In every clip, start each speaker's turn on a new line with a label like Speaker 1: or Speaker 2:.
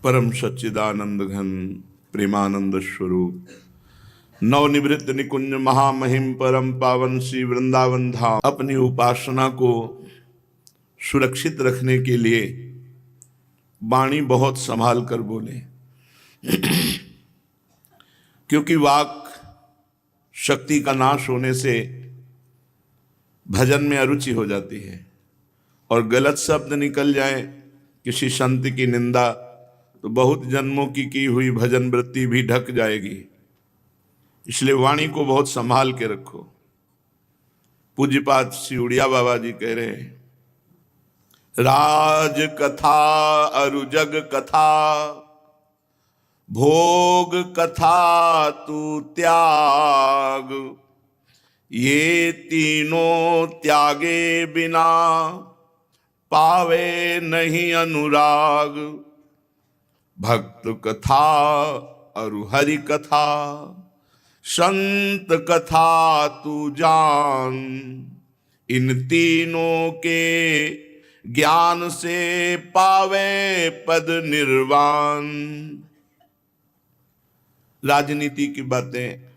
Speaker 1: परम सच्चिदानंद घन प्रेमानंद स्वरूप नवनिवृत्त निकुंज महामहिम परम पावन श्री वृंदावन धाम अपनी उपासना को सुरक्षित रखने के लिए वाणी बहुत संभाल कर बोले, क्योंकि वाक शक्ति का नाश होने से भजन में अरुचि हो जाती है और गलत शब्द निकल जाए किसी संत की निंदा तो बहुत जन्मों की हुई भजन वृत्ति भी ढक जाएगी। इसलिए वाणी को बहुत संभाल के रखो। पूज्यपाद श्री उड़िया बाबा जी कह रहे हैं, राज कथा अरु जग कथा भोग कथा तू त्याग, ये तीनों त्यागे बिना पावे नहीं अनुराग। भक्त कथा अरु हरि कथा संत कथा तू जान, इन तीनों के ज्ञान से पावे पद निर्वाण। राजनीति की बातें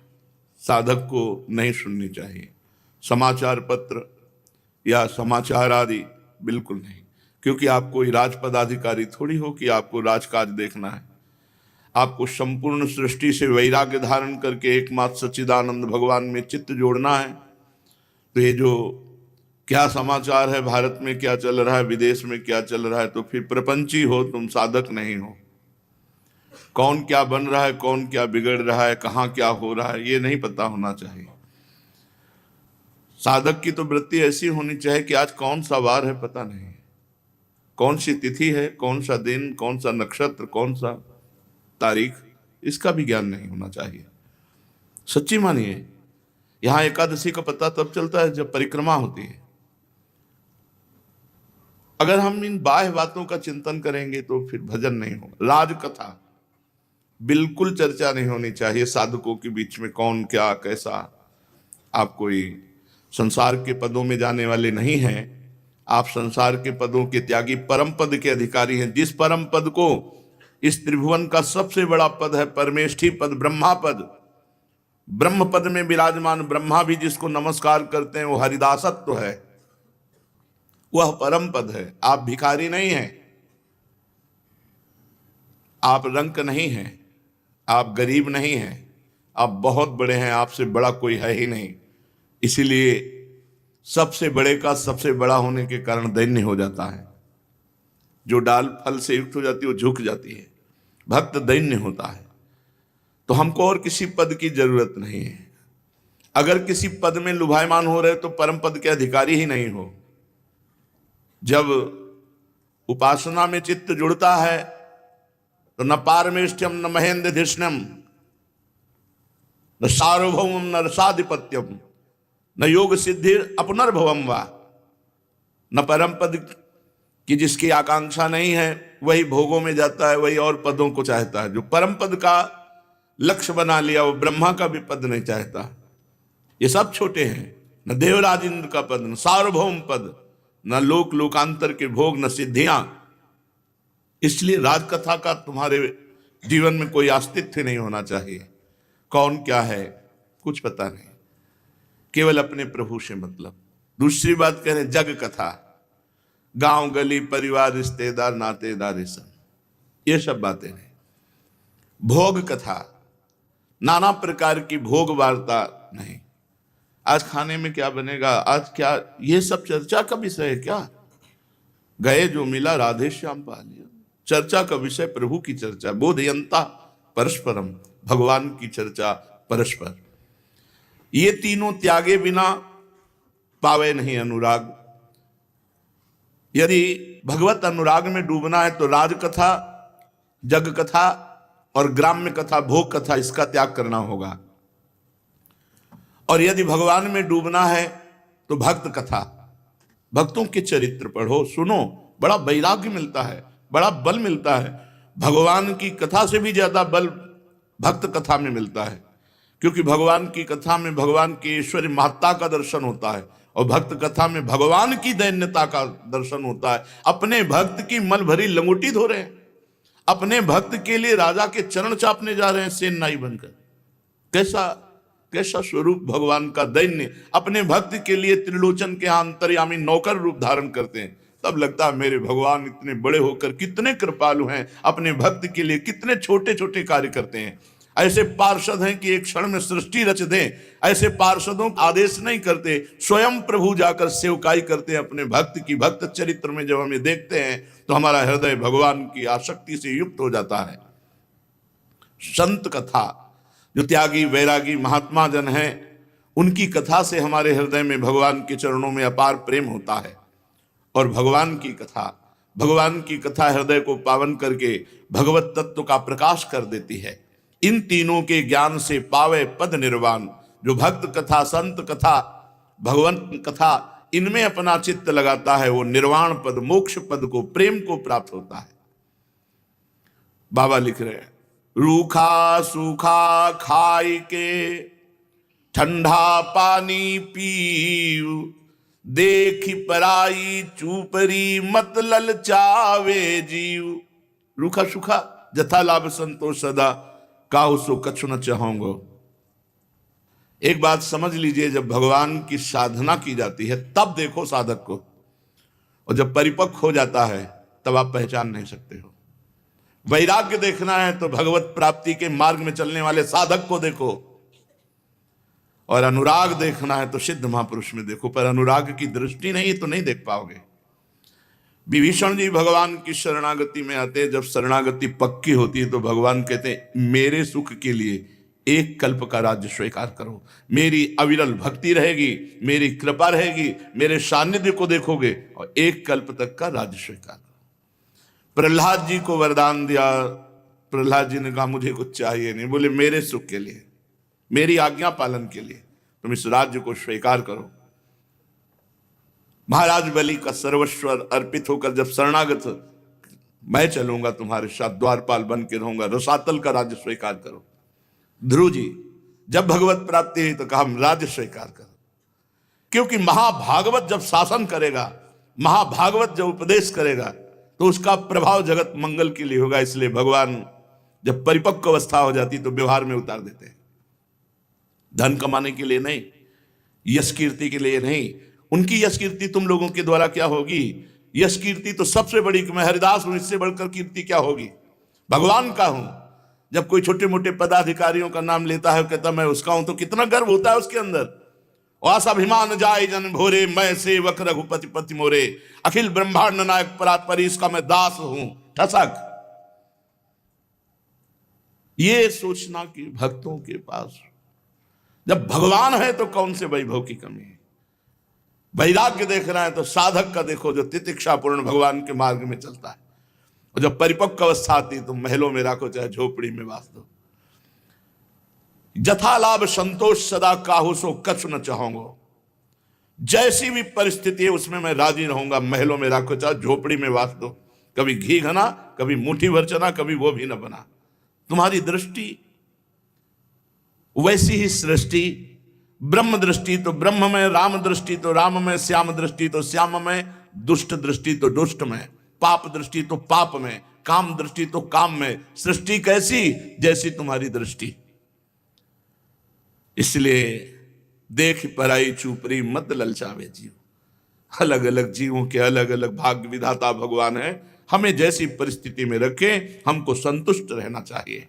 Speaker 1: साधक को नहीं सुननी चाहिए, समाचार पत्र या समाचार आदि बिल्कुल नहीं, क्योंकि आप कोई राज पदाधिकारी थोड़ी हो कि आपको राजकाज देखना है। आपको संपूर्ण सृष्टि से वैराग्य धारण करके एकमात्र सच्चिदानंद भगवान में चित्त जोड़ना है। तो ये जो क्या समाचार है, भारत में क्या चल रहा है, विदेश में क्या चल रहा है, तो फिर प्रपंची हो तुम, साधक नहीं हो। कौन क्या बन रहा है, कौन क्या बिगड़ रहा है, कहाँ क्या हो रहा है, ये नहीं पता होना चाहिए। साधक की तो वृत्ति ऐसी होनी चाहिए कि आज कौन सा वार है पता नहीं, कौन सी तिथि है, कौन सा दिन, कौन सा नक्षत्र, कौन सा तारीख, इसका भी ज्ञान नहीं होना चाहिए। सच्ची मानिए, यहां एकादशी का पता तब चलता है जब परिक्रमा होती है। अगर हम इन बाह्य बातों का चिंतन करेंगे तो फिर भजन नहीं होगा। राजकथा बिल्कुल चर्चा नहीं होनी चाहिए साधकों के बीच में, कौन क्या कैसा। आप कोई संसार के पदों में जाने वाले नहीं हैं, आप संसार के पदों के त्यागी परम पद के अधिकारी हैं। जिस परम पद को, इस त्रिभुवन का सबसे बड़ा पद है परमेष्ठी पद, ब्रह्मा पद। ब्रह्म पद में विराजमान ब्रह्मा भी जिसको नमस्कार करते हैं वो हरिदासत्व है, वह परम पद है। आप भिखारी नहीं हैं, आप रंक नहीं हैं, आप गरीब नहीं हैं, आप बहुत बड़े हैं, आपसे बड़ा कोई है ही नहीं। इसीलिए सबसे बड़े का सबसे बड़ा होने के कारण दैन्य हो जाता है। जो डाल फल से युक्त हो जाती है वो झुक जाती है, भक्त दैन्य होता है। तो हमको और किसी पद की जरूरत नहीं है। अगर किसी पद में लुभायमान हो रहे तो परम पद के अधिकारी ही नहीं हो। जब उपासना में चित्त जुड़ता है तो न पारमेष्ठ्यम न महेंद्र धिष्णम न सार्वभौम न रसाधिपत्यम न योग सिद्धि अपनर्भवम वा। न परम पद की जिसकी आकांक्षा नहीं है वही भोगों में जाता है, वही और पदों को चाहता है। जो परम पद का लक्ष्य बना लिया वो ब्रह्मा का भी पद नहीं चाहता। ये सब छोटे हैं, न देवराज इंद्र का पद, न सार्वभौम पद, न लोक लोकांतर के भोग, न सिद्धियां। इसलिए राजकथा का तुम्हारे जीवन में कोई अस्तित्व नहीं होना चाहिए। कौन क्या है कुछ पता नहीं, केवल अपने प्रभु से मतलब। दूसरी बात कह रहे जग कथा, गांव गली परिवार रिश्तेदार नातेदार, ये सब बातें नहीं। भोग कथा, नाना प्रकार की भोग वार्ता नहीं। आज खाने में क्या बनेगा, आज क्या, ये सब चर्चा का विषय है क्या? गए जो मिला राधे श्याम पा लिया। चर्चा का विषय प्रभु की चर्चा, बोधयंता परस्परम, भगवान की चर्चा परस्पर। ये तीनों त्यागे बिना पावे नहीं अनुराग। यदि भगवत अनुराग में डूबना है तो राजकथा, जग कथा और ग्राम्य कथा, भोग कथा, इसका त्याग करना होगा। और यदि भगवान में डूबना है तो भक्त कथा, भक्तों के चरित्र पढ़ो, सुनो, बड़ा वैराग्य मिलता है, बड़ा बल मिलता है। भगवान की कथा से भी ज्यादा बल भक्त कथा में मिलता है, क्योंकि भगवान की कथा में भगवान की ईश्वरी महत्ता का दर्शन होता है और भक्त कथा में भगवान की दैन्यता का दर्शन होता है। अपने भक्त की मल भरी लंगोटी धो रहे हैं, अपने भक्त के लिए राजा के चरण चापने जा रहे हैं सेनाई बनकर। कैसा कैसा स्वरूप भगवान का दैन्य। अपने भक्त के लिए त्रिलोचन के अंतर्यामी नौकर रूप धारण करते हैं। तब लगता है मेरे भगवान इतने बड़े होकर कितने कृपालु हैं, अपने भक्त के लिए कितने छोटे छोटे कार्य करते हैं। ऐसे पार्षद हैं कि एक क्षण में सृष्टि रच दें। ऐसे पार्षदों का आदेश नहीं करते, स्वयं प्रभु जाकर सेवकाई करते हैं अपने भक्त की। भक्त चरित्र में जब हमें देखते हैं तो हमारा हृदय भगवान की आसक्ति से युक्त हो जाता है। संत कथा, जो त्यागी वैरागी महात्मा जन हैं, उनकी कथा से हमारे हृदय में भगवान के चरणों में अपार प्रेम होता है। और भगवान की कथा हृदय को पावन करके भगवत तत्व का प्रकाश कर देती है। इन तीनों के ज्ञान से पावे पद निर्वाण। जो भक्त कथा, संत कथा, भगवंत कथा, इनमें अपना चित्त लगाता है, वो निर्वाण पद, मोक्ष पद को, प्रेम को प्राप्त होता है। बाबा लिख रहे हैं, रूखा सूखा खाई के ठंडा पानी पीव, देखी पराई चूपरी मत ललचावे जीव। रूखा सूखा जथा लाभ संतोष सदा, काहू सो कछु न चाहोंगो। एक बात समझ लीजिए, जब भगवान की साधना की जाती है तब देखो साधक को, और जब परिपक्व हो जाता है तब आप पहचान नहीं सकते हो। वैराग्य देखना है तो भगवत प्राप्ति के मार्ग में चलने वाले साधक को देखो, और अनुराग देखना है तो सिद्ध महापुरुष में देखो। पर अनुराग की दृष्टि नहीं तो नहीं देख पाओगे। विभीषण जी भगवान की शरणागति में आते, जब शरणागति पक्की होती है तो भगवान कहते हैं मेरे सुख के लिए एक कल्प का राज्य स्वीकार करो। मेरी अविरल भक्ति रहेगी, मेरी कृपा रहेगी, मेरे सानिध्य को देखोगे और एक कल्प तक का राज्य स्वीकार करो। प्रहलाद जी को वरदान दिया। प्रहलाद जी ने कहा मुझे कुछ चाहिए नहीं, बोले मेरे सुख के लिए, मेरी आज्ञा पालन के लिए तुम इस राज्य को स्वीकार करो। महाराज बलि का सर्वस्व अर्पित होकर जब शरणागत, मैं चलूंगा तुम्हारे साथ, द्वारपाल बन के रहूंगा, रसातल का राज्य स्वीकार करो। ध्रुव जी जब भगवत प्राप्ति हुई तो कहा हम राज्य स्वीकार करो, क्योंकि महाभागवत जब शासन करेगा, महाभागवत जब उपदेश करेगा तो उसका प्रभाव जगत मंगल के लिए होगा। इसलिए भगवान जब परिपक्व अवस्था हो जाती तो व्यवहार में उतार देते हैं। धन कमाने के लिए नहीं, यश कीर्ति के लिए नहीं। उनकी यश कीर्ति तुम लोगों के द्वारा क्या होगी? यश कीर्ति तो सबसे बड़ी, मैं हरिदास हूं, इससे बढ़कर कीर्ति क्या होगी? भगवान का हूं। जब कोई छोटे मोटे पदाधिकारियों का नाम लेता है, कहता मैं उसका हूं, तो कितना गर्व होता है उसके अंदर। अभिमान जाय जन भोरे, मैं सेवक रघुपति पति मोरे, अखिल ब्रह्मांड नायक परात्परी, इसका मैं दास हूं। ठसक। ये सोचना कि भक्तों के पास जब भगवान है तो कौन से वैभव की कमी है। वैराग्य देखना है तो साधक का देखो जो तितिक्षापूर्ण भगवान के मार्ग में चलता है। और जब परिपक्व अवस्था आती तो महलों में रखो चाहे झोपड़ी में वास दो। जथा लाभ संतोष सदा, काहू सो कछु न चाहूंगो। जैसी भी परिस्थिति है उसमें मैं राजी रहूंगा। महलों में रखो चाहे झोपड़ी में वास दो, कभी घी घना, कभी मुट्ठी भर चना, कभी वो भी न बना। तुम्हारी दृष्टि वैसी ही सृष्टि, ब्रह्म दृष्टि तो ब्रह्म में, राम दृष्टि तो राम में, श्याम दृष्टि तो श्याम में, दुष्ट दृष्टि तो दुष्ट में, पाप दृष्टि तो पाप में, काम दृष्टि तो काम में। सृष्टि कैसी? जैसी तुम्हारी दृष्टि। इसलिए देख पराई चूपरी मत ललचावे जीव। अलग अलग जीवों के अलग अलग भाग्य विधाता भगवान है। हमें जैसी परिस्थिति में रखे हमको संतुष्ट रहना चाहिए।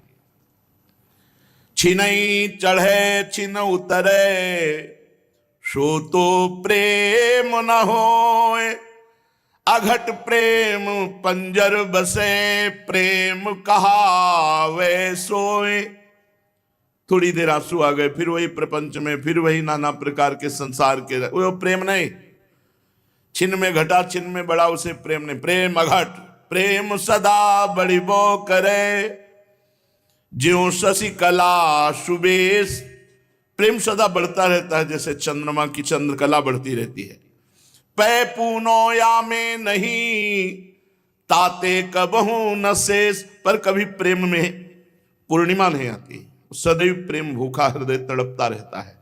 Speaker 1: छिनई चढ़े छिन उतरे, सो तो प्रेम न होए। अघट प्रेम पंजर बसे, प्रेम कहावे सोए। थोड़ी देर आंसू आ गए, फिर वही प्रपंच में, फिर वही नाना प्रकार के संसार के, वो प्रेम नहीं। छिन में घटा छिन में बड़ा, उसे प्रेम नहीं। प्रेम अघट, प्रेम सदा बड़ी बो करे, ज्यों शशि कला सुबेश। प्रेम सदा बढ़ता रहता है जैसे चंद्रमा की चंद्रकला बढ़ती रहती है। पै पूनो या में नहीं, ताते कबहू न शेष। पर कभी प्रेम में पूर्णिमा नहीं आती, सदैव प्रेम भूखा हृदय तड़पता रहता है।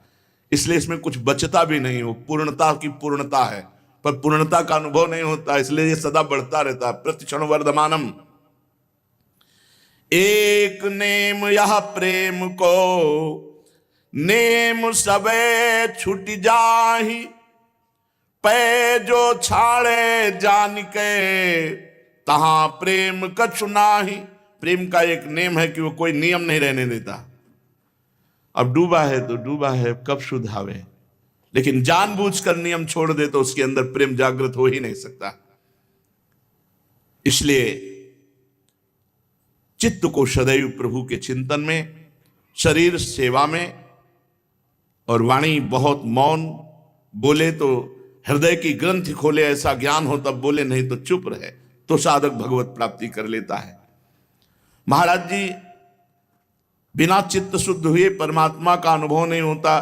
Speaker 1: इसलिए इसमें कुछ बचता भी नहीं हो। पूर्णता की पूर्णता है पर पूर्णता का अनुभव नहीं होता, इसलिए ये सदा बढ़ता रहता है। प्रतिक्षण वर्धमानम। एक नेम यह प्रेम को, नेम सबे छूट जाहि, पै जो छाड़े जान के, तहां प्रेम कछु नाही। प्रेम का एक नेम है कि वो कोई नियम नहीं रहने देता। अब डूबा है तो डूबा है, कब सुधावे, लेकिन जानबूझकर नियम छोड़ दे तो उसके अंदर प्रेम जागृत हो ही नहीं सकता। इसलिए चित्त को सदैव प्रभु के चिंतन में, शरीर सेवा में, और वाणी बहुत मौन, बोले तो हृदय की ग्रंथि खोले ऐसा ज्ञान हो तब बोले, नहीं तो चुप रहे तो साधक भगवत प्राप्ति कर लेता है। महाराज जी, बिना चित्त शुद्ध हुए परमात्मा का अनुभव नहीं होता,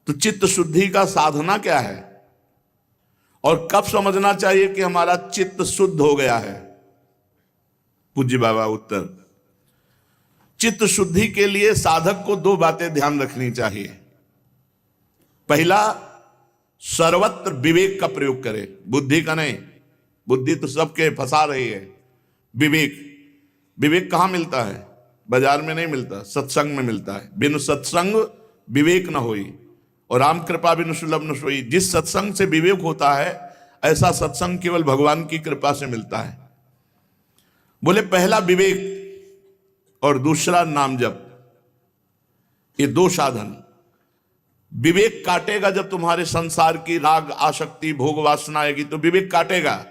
Speaker 1: तो चित्त शुद्धि का साधना क्या है और कब समझना चाहिए कि हमारा चित्त शुद्ध हो गया है? पूज्य बाबा उत्तर, चित्त शुद्धि के लिए साधक को दो बातें ध्यान रखनी चाहिए। पहला, सर्वत्र विवेक का प्रयोग करे, बुद्धि का नहीं। बुद्धि तो सबके फंसा रही है। विवेक, विवेक कहां मिलता है? बाजार में नहीं मिलता, सत्संग में मिलता है। बिनु सत्संग विवेक न होई, और राम कृपा बिनु सुलभ न सोई। जिस सत्संग से विवेक होता है, ऐसा सत्संग केवल भगवान की कृपा से मिलता है। बोले पहला विवेक और दूसरा नाम जप, ये दो साधन। विवेक काटेगा जब तुम्हारे संसार की राग आसक्ति भोग वासना आएगी तो विवेक काटेगा,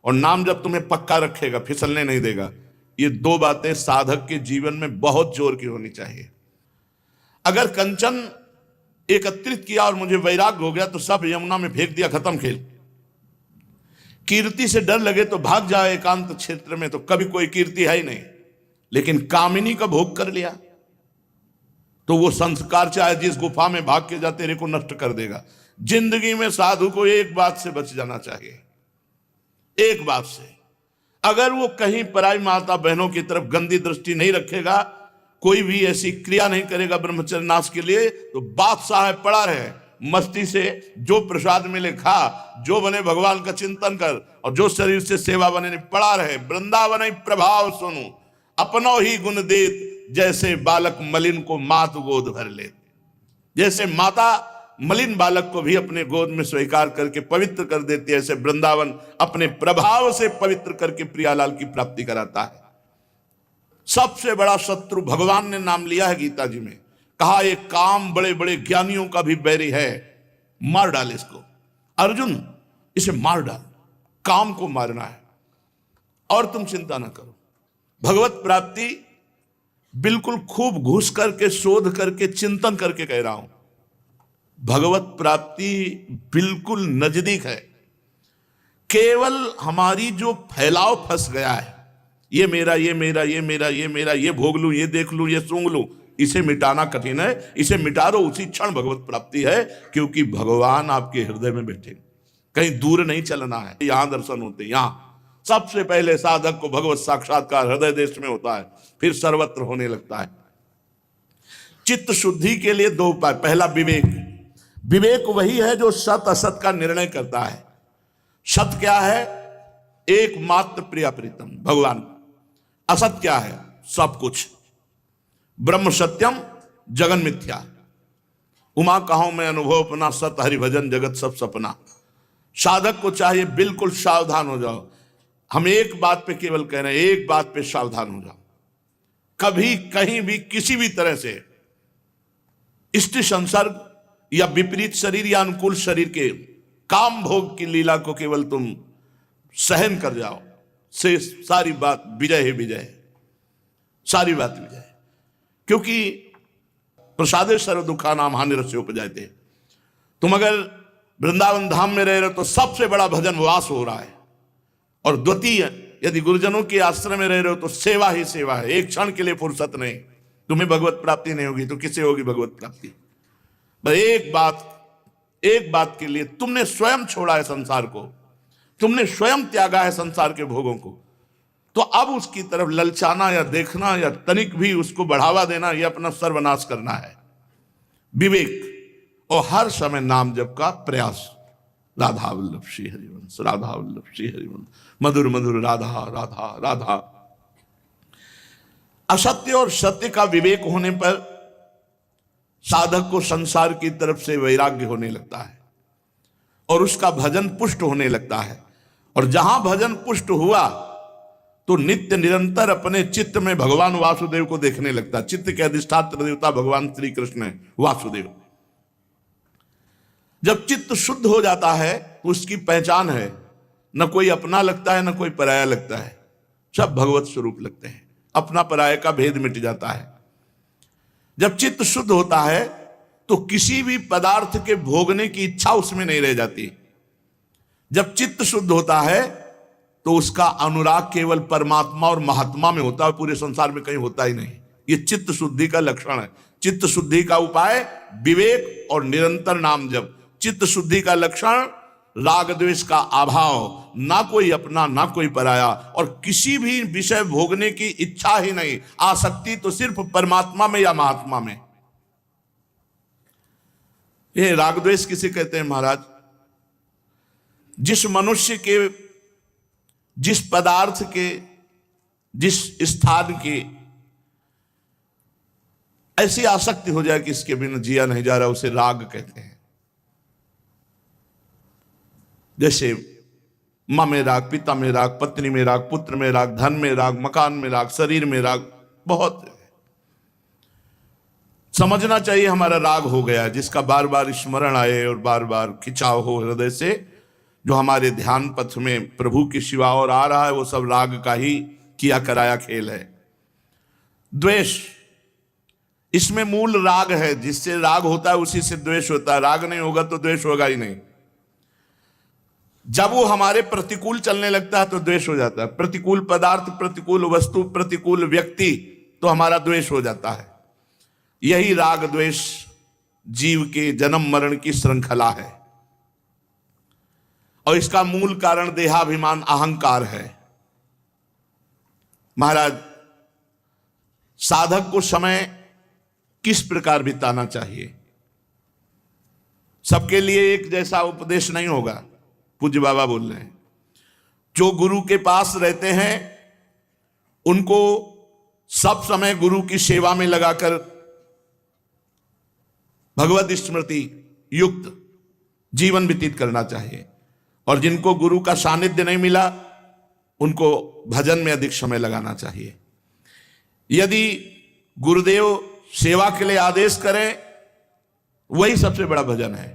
Speaker 1: और नाम जब तुम्हें पक्का रखेगा, फिसलने नहीं देगा। ये दो बातें साधक के जीवन में बहुत जोर की होनी चाहिए। अगर कंचन एकत्रित किया और मुझे वैराग्य हो गया तो सब यमुना में फेंक दिया, खत्म खेल। कीर्ति से डर लगे तो भाग जाए एकांत क्षेत्र में, तो कभी कोई कीर्ति है ही नहीं। लेकिन कामिनी का भोग कर लिया तो वो संस्कार चाहे जिस गुफा में भाग के जा तेरे को नष्ट कर देगा। जिंदगी में साधु को एक बात से बच जाना चाहिए, एक बात से। अगर वो कहीं पराई माता बहनों की तरफ गंदी दृष्टि नहीं रखेगा, कोई भी ऐसी क्रिया नहीं करेगा ब्रह्मचर्य नाश के लिए, तो बादशाह है, पड़ा रहे मस्ती से, जो प्रसाद मिले खा, जो बने भगवान का चिंतन कर, और जो शरीर से सेवा बने पड़ा रहे। वृंदावन प्रभाव सुनो, अपनो ही गुण देत, जैसे बालक मलिन को मात गोद भर ले। जैसे माता मलिन बालक को भी अपने गोद में स्वीकार करके पवित्र कर देती है, ऐसे वृंदावन अपने प्रभाव से पवित्र करके प्रियालाल की प्राप्ति कराता है। सबसे बड़ा शत्रु भगवान ने नाम लिया है गीता जी में, कहा ये काम बड़े बड़े ज्ञानियों का भी बैरी है, मार डाल इसको। अर्जुन, इसे मार डाल, काम को मारना है। और तुम चिंता ना करो, भगवत प्राप्ति बिल्कुल खूब घुस करके शोध करके चिंतन करके कह रहा हूं, भगवत प्राप्ति बिल्कुल नजदीक है। केवल हमारी जो फैलाव फंस गया है, ये मेरा ये मेरा ये मेरा ये मेरा, ये भोग लूं, ये देख लूं, ये सूंघ लूं, इसे मिटाना कठिन है। इसे मिटा दो, उसी क्षण भगवत प्राप्ति है, क्योंकि भगवान आपके हृदय में बैठे, कहीं दूर नहीं चलना है। यहां दर्शन होते, यहां सबसे पहले साधक को भगवत साक्षात्कार हृदय देश में होता है, फिर सर्वत्र होने लगता है। चित्त शुद्धि के लिए दो उपाय। पहला विवेक, विवेक वही है जो सत असत का निर्णय करता है। सत क्या है? एकमात्र प्रिया प्रीतम भगवान। असत क्या है? सब कुछ। ब्रह्म सत्यम जगन मिथ्या, उमा कहो मैं अनुभव अपना, सत हरिभजन जगत सब सपना। साधक को चाहिए बिल्कुल सावधान हो जाओ। हम एक बात पे केवल कह रहे हैं, एक बात पे सावधान हो जाओ। कभी कहीं भी किसी भी तरह से इष्ट संसर्ग या विपरीत शरीर या अनुकूल शरीर के काम भोग की लीला को केवल तुम सहन कर जाओ, से सारी बात विजय है, विजय है, सारी बात विजय है। क्योंकि प्रसादे सर्व दुखा नाम हानि रस्य उपजायते। तुम अगर वृंदावन धाम में रह रहे हो तो सबसे बड़ा भजन वास हो रहा है, और द्वितीय यदि गुरुजनों के आश्रम में रह रहे हो तो सेवा ही सेवा है। एक क्षण के लिए फुर्सत नहीं। तुम्हें भगवत प्राप्ति नहीं होगी तो किसे होगी भगवत प्राप्ति? बस एक बात के लिए तुमने स्वयं छोड़ा है संसार को, तुमने स्वयं त्यागा है संसार के भोगों को, तो अब उसकी तरफ ललचाना या देखना या तनिक भी उसको बढ़ावा देना, यह अपना सर्वनाश करना है। विवेक और हर समय नाम जप का प्रयास। राधा वल्लभ श्री हरिवंश, राधा वल्लभ श्री हरिवंश, मधुर मधुर राधा राधा राधा। असत्य और सत्य का विवेक होने पर साधक को संसार की तरफ से वैराग्य होने लगता है और उसका भजन पुष्ट होने लगता है। और जहां भजन पुष्ट हुआ तो नित्य निरंतर अपने चित्त में भगवान वासुदेव को देखने लगता है। चित्त के अधिष्ठात्र देवता भगवान श्री कृष्ण है, वासुदेव। जब चित्त शुद्ध हो जाता है तो उसकी पहचान है, न कोई अपना लगता है न कोई पराया लगता है, सब भगवत स्वरूप लगते हैं। अपना पराये का भेद मिट जाता है। जब चित्त शुद्ध होता है तो किसी भी पदार्थ के भोगने की इच्छा उसमें नहीं रह जाती। जब चित्त शुद्ध होता है तो उसका अनुराग केवल परमात्मा और महात्मा में होता है, पूरे संसार में कहीं होता ही नहीं। ये चित्त शुद्धि का लक्षण है। चित्त शुद्धि का उपाय विवेक और निरंतर नाम जप। चित्त शुद्धि का लक्षण राग द्वेष का अभाव, ना कोई अपना ना कोई पराया, और किसी भी विषय भोगने की इच्छा ही नहीं, आसक्ति तो सिर्फ परमात्मा में या महात्मा में। ये राग द्वेष किसे कहते हैं महाराज? जिस मनुष्य के, जिस पदार्थ के, जिस स्थान की ऐसी आसक्ति हो जाए कि इसके बिना जिया नहीं जा रहा, उसे राग कहते हैं। जैसे मां में राग, पिता में राग, पत्नी में राग, पुत्र में राग, धन में राग, मकान में राग, शरीर में राग, बहुत समझना चाहिए हमारा राग हो गया, जिसका बार बार स्मरण आए और बार बार खिंचाव हो हृदय से। जो हमारे ध्यान पथ में प्रभु की शिवा और आ रहा है वो सब राग का ही किया कराया खेल है। द्वेष, इसमें मूल राग है। जिससे राग होता है उसी से द्वेष होता है। राग नहीं होगा तो द्वेष होगा ही नहीं। जब वो हमारे प्रतिकूल चलने लगता है तो द्वेष हो जाता है। प्रतिकूल पदार्थ, प्रतिकूल वस्तु, प्रतिकूल व्यक्ति, तो हमारा द्वेष हो जाता है। यही राग द्वेष जीव के जन्म मरण की श्रृंखला है और इसका मूल कारण देहाभिमान, अहंकार है। महाराज, साधक को समय किस प्रकार बिताना चाहिए? सबके लिए एक जैसा उपदेश नहीं होगा। पूज्य बाबा बोल रहे हैं, जो गुरु के पास रहते हैं उनको सब समय गुरु की सेवा में लगाकर भगवत स्मृति युक्त जीवन व्यतीत करना चाहिए। और जिनको गुरु का सानिध्य नहीं मिला उनको भजन में अधिक समय लगाना चाहिए। यदि गुरुदेव सेवा के लिए आदेश करें, वही सबसे बड़ा भजन है।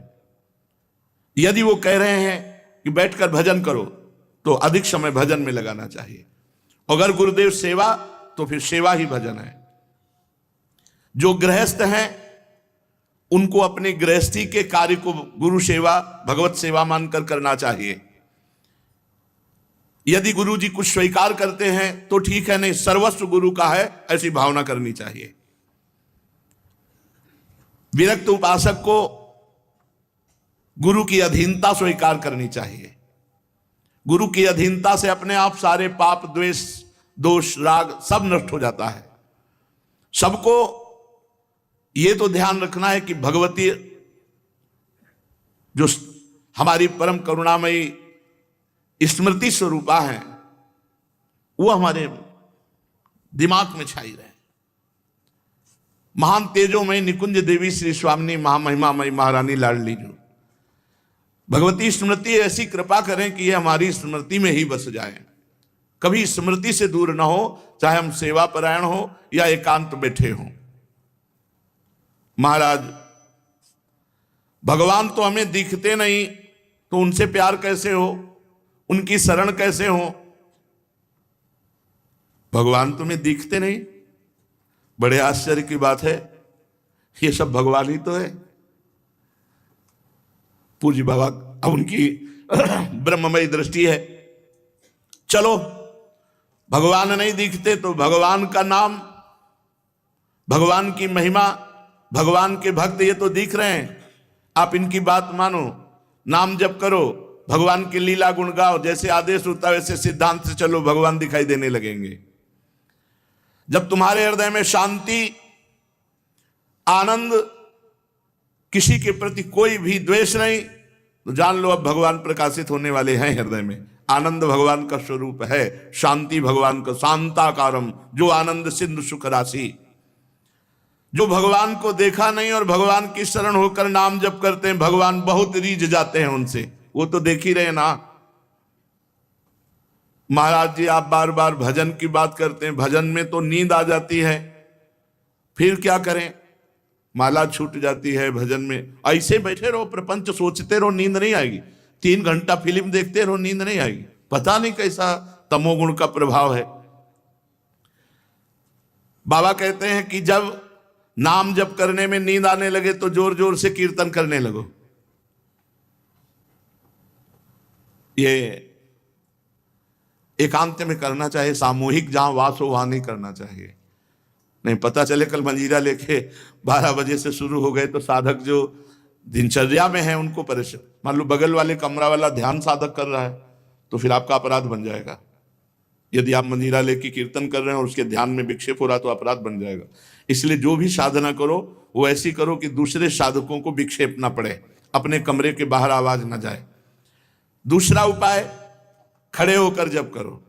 Speaker 1: यदि वो कह रहे हैं कि बैठकर भजन करो, तो अधिक समय भजन में लगाना चाहिए। अगर गुरुदेव सेवा, तो फिर सेवा ही भजन है। जो गृहस्थ हैं उनको अपनी गृहस्थी के कार्य को गुरु सेवा, भगवत सेवा मानकर करना चाहिए। यदि गुरु जी कुछ स्वीकार करते हैं तो ठीक है, नहीं सर्वस्व गुरु का है, ऐसी भावना करनी चाहिए। विरक्त उपासक को गुरु की अधीनता स्वीकार करनी चाहिए। गुरु की अधीनता से अपने आप सारे पाप, द्वेष, दोष, राग सब नष्ट हो जाता है। सबको ये तो ध्यान रखना है कि भगवती जो हमारी परम करुणामयी स्मृति स्वरूपा है वो हमारे दिमाग में छाई रहे। महान तेजोमय निकुंज देवी श्री स्वामिनी महामहिमामयी महारानी लाडली जो भगवती स्मृति ऐसी कृपा करें कि ये हमारी स्मृति में ही बस जाए, कभी स्मृति से दूर ना हो, चाहे हम सेवा परायण हो या एकांत बैठे हों। महाराज, भगवान तो हमें दिखते नहीं, तो उनसे प्यार कैसे हो, उनकी शरण कैसे हो? भगवान तुम्हें दिखते नहीं, बड़े आश्चर्य की बात है। ये सब भगवान ही तो है। पूज्य बाबा, अब उनकी ब्रह्ममयी दृष्टि है। चलो, भगवान नहीं दिखते तो भगवान का नाम, भगवान की महिमा, भगवान के भक्त ये तो दिख रहे हैं। आप इनकी बात मानो, नाम जप करो, भगवान की लीला गुण गाओ, जैसे आदेश होता है वैसे सिद्धांत से चलो, भगवान दिखाई देने लगेंगे। जब तुम्हारे हृदय में शांति, आनंद, किसी के प्रति कोई भी द्वेष नहीं, तो जान लो अब भगवान प्रकाशित होने वाले हैं हृदय में। आनंद भगवान का स्वरूप है, शांति भगवान का, शांताकारम, जो आनंद सिंधु सुख राशि। जो भगवान को देखा नहीं और भगवान की शरण होकर नाम जप करते हैं, भगवान बहुत रीझ जाते हैं उनसे, वो तो देख ही रहे ना। महाराज जी, आप बार बार भजन की बात करते हैं, भजन में तो नींद आ जाती है, फिर क्या करें? माला छूट जाती है भजन में। ऐसे बैठे रहो, प्रपंच सोचते रहो, नींद नहीं आएगी। 3 घंटा फिल्म देखते रहो, नींद नहीं आएगी। पता नहीं कैसा तमोगुण का प्रभाव है। बाबा कहते हैं कि जब नाम जप करने में नींद आने लगे तो जोर जोर से कीर्तन करने लगो। ये एकांत में करना चाहिए, सामूहिक जहां वास हो वहां नहीं करना चाहिए। नहीं पता चले कल मंजीरा लेके 12 बजे से शुरू हो गए तो साधक जो दिनचर्या में है उनको परेशान। मान लो बगल वाले कमरा वाला ध्यान साधक कर रहा है तो फिर आपका अपराध बन जाएगा। यदि आप मंजीरा लेके कीर्तन कर रहे हैं और उसके ध्यान में विक्षेप हो रहा तो अपराध बन जाएगा। इसलिए जो भी साधना करो वो ऐसी करो कि दूसरे साधकों को विक्षेप ना पड़े, अपने कमरे के बाहर आवाज ना जाए। दूसरा उपाय, खड़े होकर जप करो।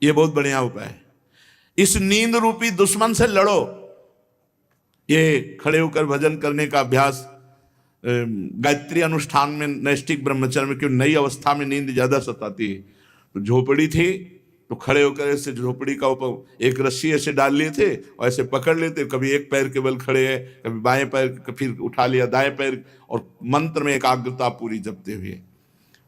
Speaker 1: ये बहुत बढ़िया उपाय है। इस नींद रूपी दुश्मन से लड़ो। ये खड़े होकर भजन करने का अभ्यास गायत्री अनुष्ठान में, नैष्ठिक ब्रह्मचर्य में, क्यों नई अवस्था में नींद ज्यादा सताती है। तो झोपड़ी थी तो खड़े होकर ऐसे झोपड़ी का ऊपर एक रस्सी ऐसे डाल लिए थे और ऐसे पकड़ लेते, कभी एक पैर के बल खड़े हैं, कभी बाएं पैर, फिर उठा लिया दाएं पैर, और मंत्र में एकाग्रता पूरी जपते हुए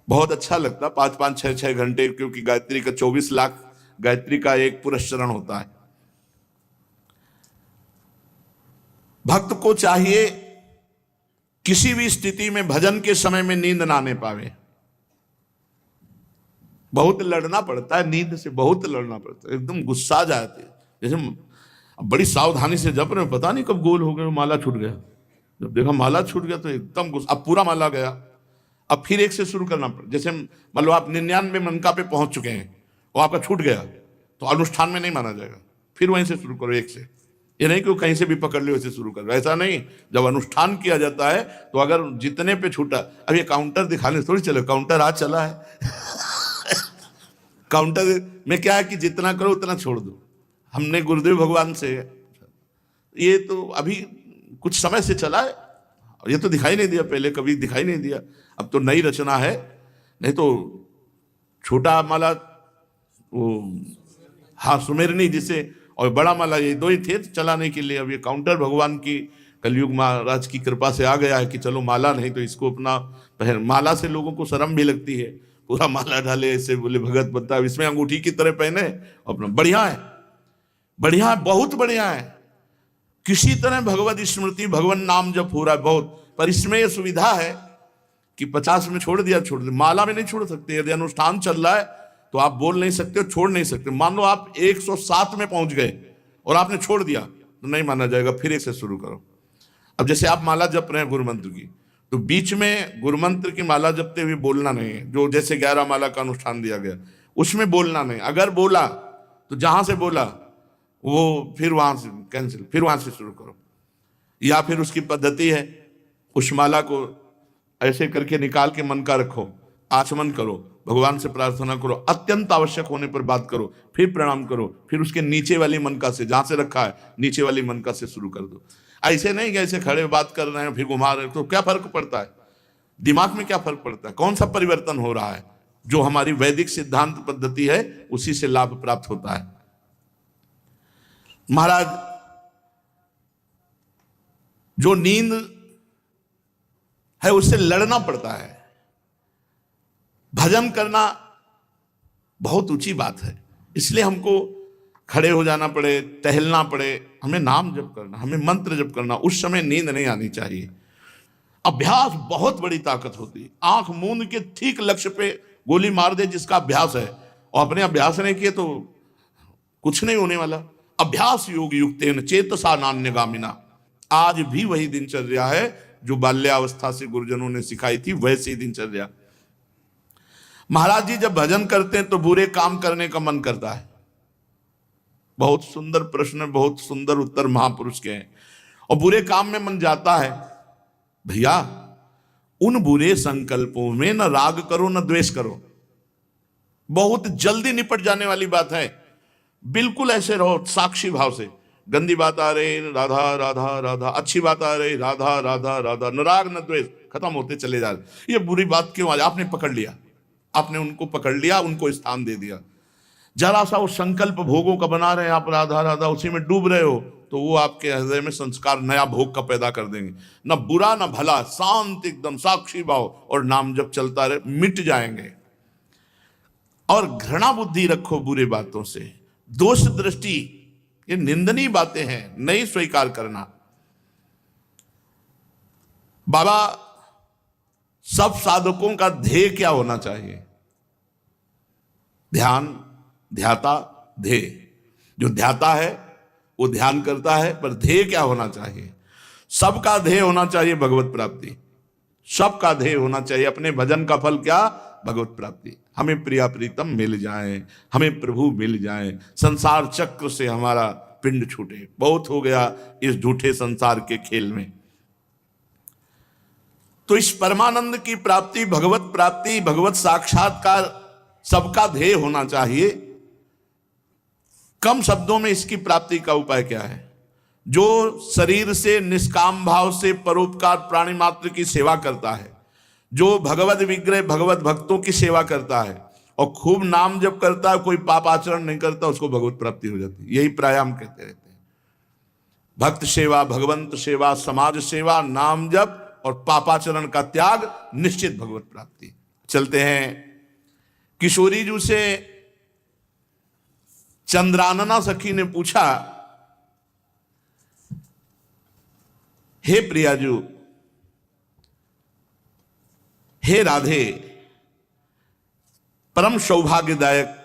Speaker 1: बहुत अच्छा लगता। 5-5, 6-6 घंटे, क्योंकि गायत्री का 24 लाख गायत्री का एक पुरस्चरण होता है। भक्त को चाहिए किसी भी स्थिति में भजन के समय में नींद ना आने पावे। बहुत लड़ना पड़ता है नींद से, बहुत लड़ना पड़ता है, एकदम गुस्सा जाते हैं। जैसे बड़ी सावधानी से जप रहे, पता नहीं कब गोल हो गए, माला छूट गया। जब देखा माला छूट गया तो एकदम गुस्सा, अब पूरा माला गया, अब फिर एक से शुरू करना पड़ा। जैसे मान लो आप 99 मनका पे पहुंच चुके हैं और आपका छूट गया तो अनुष्ठान में नहीं माना जाएगा, फिर वहीं से शुरू करो एक से। ये नहीं कि कहीं से भी पकड़ लो वैसे शुरू करो, ऐसा नहीं। जब अनुष्ठान किया जाता है तो अगर जितने पे छूटा, अब ये काउंटर दिखाने थोड़ी चलो, काउंटर आज चला है काउंटर में क्या है कि जितना करो उतना छोड़ दो। हमने गुरुदेव भगवान से, ये तो अभी कुछ समय से चला है, ये तो दिखाई नहीं दिया, पहले कभी दिखाई नहीं दिया, अब तो नई रचना है। नहीं तो छोटा माला वो, हाँ सुमेरनी जिसे, और बड़ा माला, ये 2 ही थे चलाने के लिए। अब ये काउंटर भगवान की कलयुग महाराज की कृपा से आ गया है कि चलो माला नहीं तो इसको अपना पहन। माला से लोगों को शर्म भी लगती है, पूरा माला डाले ऐसे, बोले भगत बता, इसमें अंगूठी की तरह पहने अपना। बढ़िया है, बढ़िया है, बहुत बढ़िया है। किसी तरह भगवत स्मृति, भगवान नाम जप हो रहा है बहुत, पर इसमें यह सुविधा है कि 50 में छोड़ दिया, छोड़ दिया। माला में नहीं छोड़ सकते। यदि अनुष्ठान चल रहा है तो आप बोल नहीं सकते, छोड़ नहीं सकते। मान लो आप 107 में पहुंच गए और आपने छोड़ दिया तो नहीं माना जाएगा, फिर एक से शुरू करो। अब जैसे आप माला जप रहे हैं गुरु मंत्र की, तो बीच में गुरु मंत्र की माला जपते हुए बोलना नहीं है। जो जैसे 11 माला का अनुष्ठान दिया गया उसमें बोलना नहीं। अगर बोला तो जहां से बोला वो फिर वहां से कैंसिल, फिर वहां से शुरू करो। या फिर उसकी पद्धति है, उस माला को ऐसे करके निकाल के मन का रखो, आचमन करो, भगवान से प्रार्थना करो, अत्यंत आवश्यक होने पर बात करो, फिर प्रणाम करो, फिर उसके नीचे वाली मनका से, जहां से रखा है नीचे वाली मनका से शुरू कर दो। ऐसे नहीं कि ऐसे खड़े बात कर रहे हैं फिर घुमा रहे, तो क्या फर्क पड़ता है? दिमाग में क्या फर्क पड़ता है? कौन सा परिवर्तन हो रहा है? जो हमारी वैदिक सिद्धांत पद्धति है उसी से लाभ प्राप्त होता है। महाराज, जो नींद है उससे लड़ना पड़ता है। भजन करना बहुत ऊंची बात है, इसलिए हमको खड़े हो जाना पड़े, टहलना पड़े, हमें नाम जप करना, हमें मंत्र जप करना। उस समय नींद नहीं आनी चाहिए। अभ्यास बहुत बड़ी ताकत होती है। आंख मूंद के ठीक लक्ष्य पे गोली मार दे जिसका अभ्यास है, और अपने अभ्यास नहीं किए तो कुछ नहीं होने वाला। अभ्यास योग युक्तेन चेतसा नान्यगामिना, आज भी वही दिनचर्या है जो बाल्यावस्था से गुरुजनों ने सिखाई थी, वैसी दिनचर्या। महाराज जी जब भजन करते हैं तो बुरे काम करने का मन करता है। बहुत सुंदर प्रश्न, बहुत सुंदर उत्तर महापुरुष के हैं। और बुरे काम में मन जाता है, भैया उन बुरे संकल्पों में न राग करो न द्वेष करो। बहुत जल्दी निपट जाने वाली बात है। बिल्कुल ऐसे रहो साक्षी भाव से। गंदी बात आ रही राधा राधा राधा, अच्छी बात आ रही राधा राधा राधा, न राग न द्वेष, खत्म होते चले जा रहे। ये बुरी बात क्यों आ रही? आपने पकड़ लिया, आपने उनको पकड़ लिया, उनको स्थान दे दिया। जरा सा वो संकल्प भोगों का बना रहे हैं आप, राधा राधा, उसी में डूब रहे हो, तो वो आपके हृदय में संस्कार नया भोग का पैदा कर देंगे। न बुरा न भला, शांत एकदम साक्षी भाव, और नाम जब चलता रहे, मिट जाएंगे। और घृणा बुद्धि रखो बुरे बातों से, दोष दृष्टि, ये निंदनीय बातें हैं, नहीं स्वीकार करना। बाबा, सब साधकों का ध्येय क्या होना चाहिए? ध्यान, ध्याता, ध्येय। जो ध्याता है वो ध्यान करता है, पर ध्येय क्या होना चाहिए? सबका ध्येय होना चाहिए भगवत प्राप्ति। सबका ध्येय होना चाहिए। अपने भजन का फल क्या? भगवत प्राप्ति। हमें प्रिया प्रीतम मिल जाए, हमें प्रभु मिल जाए, संसार चक्र से हमारा पिंड छूटे। बहुत हो गया इस झूठे संसार के खेल में। तो इस परमानंद की प्राप्ति, भगवत प्राप्ति, भगवत साक्षात्कार सबका ध्येय होना चाहिए। कम शब्दों में इसकी प्राप्ति का उपाय क्या है? जो शरीर से निष्काम भाव से परोपकार प्राणी मात्र की सेवा करता है, जो भगवत विग्रह भगवत भक्तों की सेवा करता है और खूब नाम जप करता है, कोई पाप आचरण नहीं करता, उसको भगवत प्राप्ति हो जाती है। यही प्राणायाम कहते रहते हैं। भक्त सेवा, भगवंत सेवा, समाज सेवा, नाम जप और पापाचरण का त्याग, निश्चित भगवत प्राप्ति। चलते हैं किशोरी जी से चंद्रानना सखी ने पूछा, हे प्रियाजू, हे राधे, परम सौभाग्यदायक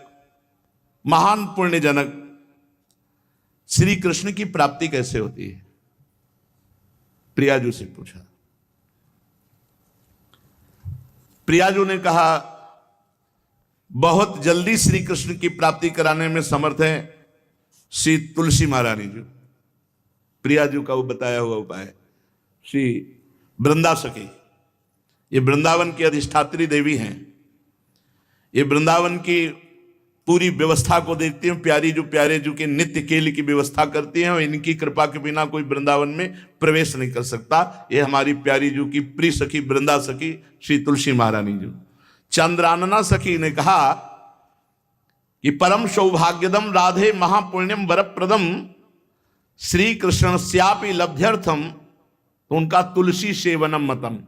Speaker 1: महान पुण्यजनक श्री कृष्ण की प्राप्ति कैसे होती है? प्रियाजू से पूछा। प्रियाजू ने कहा, बहुत जल्दी श्री कृष्ण की प्राप्ति कराने में समर्थ है श्री तुलसी महारानी जी। प्रियाजू का वो बताया हुआ उपाय, श्री वृंदा सखी, ये वृंदावन की अधिष्ठात्री देवी हैं। ये वृंदावन की पूरी व्यवस्था को देखती हैं। प्यारी जो प्यारे जो के नित्य केली की व्यवस्था करती हैं, और इनकी कृपा के बिना कोई वृंदावन में प्रवेश नहीं कर सकता। ये हमारी प्यारी जो की प्रिय सखी वृंदा सखी श्री तुलसी महारानी जी। चंद्रानना सखी ने कहा कि परम सौभाग्यदम राधे महापुण्यम वरप्रदम श्री कृष्ण श्यापि लभ्यर्थम, तो उनका तुलसी सेवनम मतम।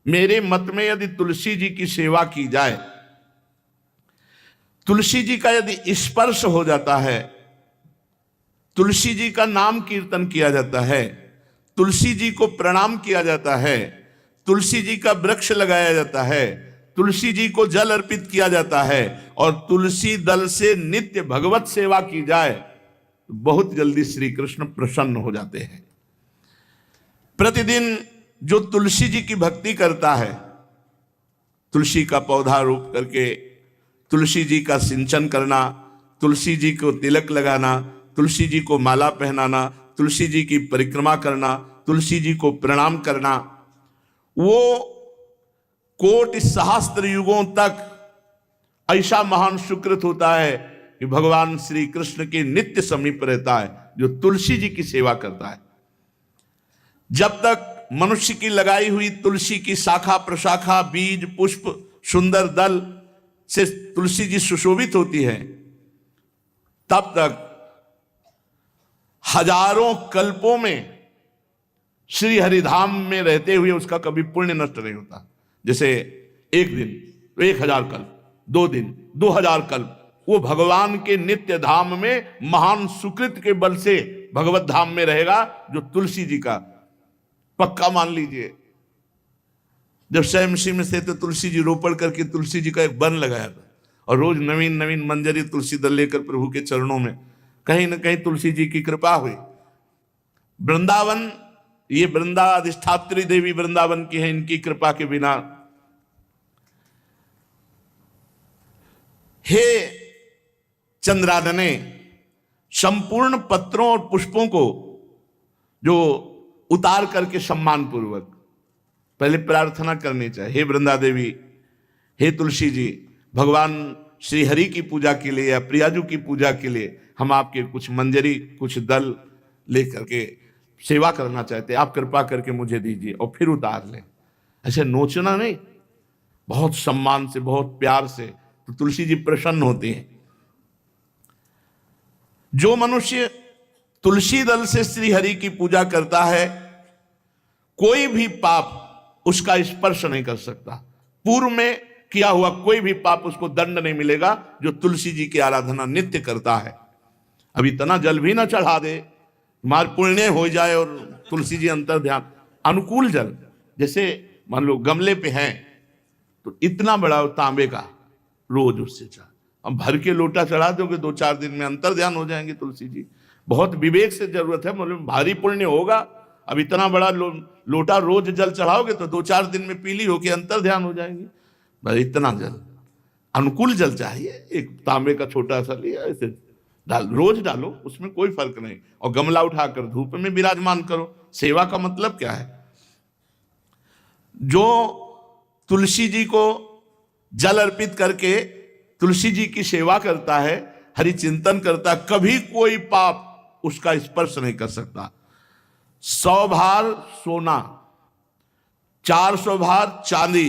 Speaker 1: मेरे मत में यदि तुलसी जी की सेवा की जाए, तुलसी जी का यदि स्पर्श हो जाता है, तुलसी जी का नाम कीर्तन किया जाता है, तुलसी जी को प्रणाम किया जाता है, तुलसी जी का वृक्ष लगाया जाता है, तुलसी जी को जल अर्पित किया जाता है, और तुलसी दल से नित्य भगवत सेवा की जाए, तो बहुत जल्दी श्री कृष्ण प्रसन्न हो जाते हैं। प्रतिदिन जो तुलसी जी की भक्ति करता है, तुलसी का पौधा रोप करके तुलसी जी का सिंचन करना, तुलसी जी को तिलक लगाना, तुलसी जी को माला पहनाना, तुलसी जी की परिक्रमा करना, तुलसी जी को प्रणाम करना, वो कोटि सहस्त्र युगों तक ऐसा महान सुकृत होता है कि भगवान श्री कृष्ण के नित्य समीप रहता है जो तुलसी जी की सेवा करता है। जब तक मनुष्य की लगाई हुई तुलसी की शाखा प्रशाखा, बीज, पुष्प, सुंदर दल से तुलसी जी सुशोभित होती है, तब तक हजारों कल्पों में श्री हरिधाम में रहते हुए उसका कभी पुण्य नष्ट नहीं होता। जैसे एक दिन तो 1000 कल्प, 2 दिन 2000 कल्प, वो भगवान के नित्य धाम में महान सुकृत के बल से भगवत धाम में रहेगा, जो तुलसी जी का पक्का मान लीजिए। जब स्वयंसी में थे तो तुलसी जी रोपण करके तुलसी जी का एक वन लगाया था, और रोज नवीन नवीन मंजरी तुलसी दल लेकर प्रभु के चरणों में, कहीं ना कहीं तुलसी जी की कृपा हुई। वृंदावन, ये वृंदा अधिष्ठात्री देवी वृंदावन की है, इनकी कृपा के बिना। हे चंद्रानने, संपूर्ण पत्रों और पुष्पों को जो उतार करके सम्मान पूर्वक पहले प्रार्थना करनी चाहिए। हे वृंदा देवी, हे तुलसी जी, भगवान श्री हरि की पूजा के लिए या प्रियाजू की पूजा के लिए हम आपके कुछ मंजरी, कुछ दल लेकर के सेवा करना चाहते हैं, आप कृपा करके मुझे दीजिए, और फिर उतार लें। ऐसे नोचना नहीं, बहुत सम्मान से, बहुत प्यार से, तो तुलसी जी प्रसन्न होते हैं। जो मनुष्य तुलसी दल से श्री हरि की पूजा करता है, कोई भी पाप उसका स्पर्श नहीं कर सकता। पूर्व में किया हुआ कोई भी पाप उसको दंड नहीं मिलेगा, जो तुलसी जी की आराधना नित्य करता है। अब इतना जल भी ना चढ़ा दे, मार पुण्य हो जाए और तुलसी जी अंतर ध्यान। अनुकूल जल, जैसे मान लो गमले पे हैं तो इतना बड़ा तांबे का रोज उससे चढ़ा, अब भर के लोटा चढ़ा दोगे 2-4 दिन में अंतर ध्यान हो जाएंगे तुलसी जी। बहुत विवेक से जरूरत है, मतलब भारी पुण्य होगा। अब इतना बड़ा लोटा रोज जल चढ़ाओगे तो 2-4 दिन में पीली होके अंतर ध्यान हो जाएंगी। बस इतना जल, अनुकूल जल चाहिए। एक तांबे का छोटा सा लिया, ऐसे डाल, रोज डालो, उसमें कोई फर्क नहीं। और गमला उठाकर धूप में विराजमान करो। सेवा का मतलब क्या है? जो तुलसी जी को जल अर्पित करके तुलसी जी की सेवा करता है, हरि चिंतन करता है, कभी कोई पाप उसका स्पर्श नहीं कर सकता। 100 भार सोना, 400 भार चांदी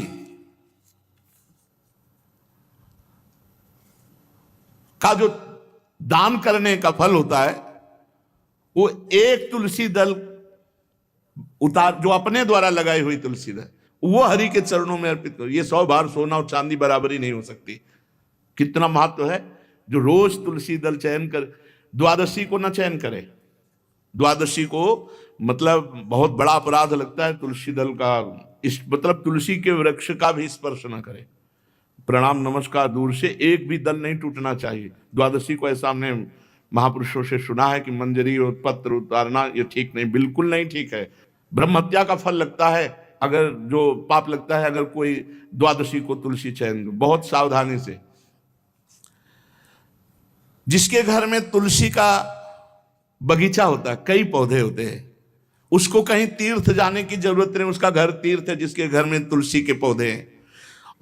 Speaker 1: का जो दान करने का फल होता है, वो एक तुलसी दल उतार, जो अपने द्वारा लगाई हुई तुलसी दल, वो हरि के चरणों में अर्पित करो। ये 100 भार सोना और चांदी बराबरी नहीं हो सकती। कितना महत्व है। जो रोज तुलसी दल चयन कर, द्वादशी को ना चयन करे, द्वादशी को मतलब बहुत बड़ा अपराध लगता है तुलसी दल का, इस मतलब तुलसी के वृक्ष का भी स्पर्श ना करे। प्रणाम नमस्कार दूर से, एक भी दल नहीं टूटना चाहिए। द्वादशी को ऐसा हमने महापुरुषों से सुना है कि मंजरी और पत्र उतारना ये ठीक नहीं, बिल्कुल नहीं ठीक है। ब्रह्म हत्या का फल लगता है, अगर जो पाप लगता है अगर कोई द्वादशी को तुलसी चयन, बहुत सावधानी से। जिसके घर में तुलसी का बगीचा होता है, कई पौधे होते हैं, उसको कहीं तीर्थ जाने की जरूरत नहीं, उसका घर तीर्थ है जिसके घर में तुलसी के पौधे हैं।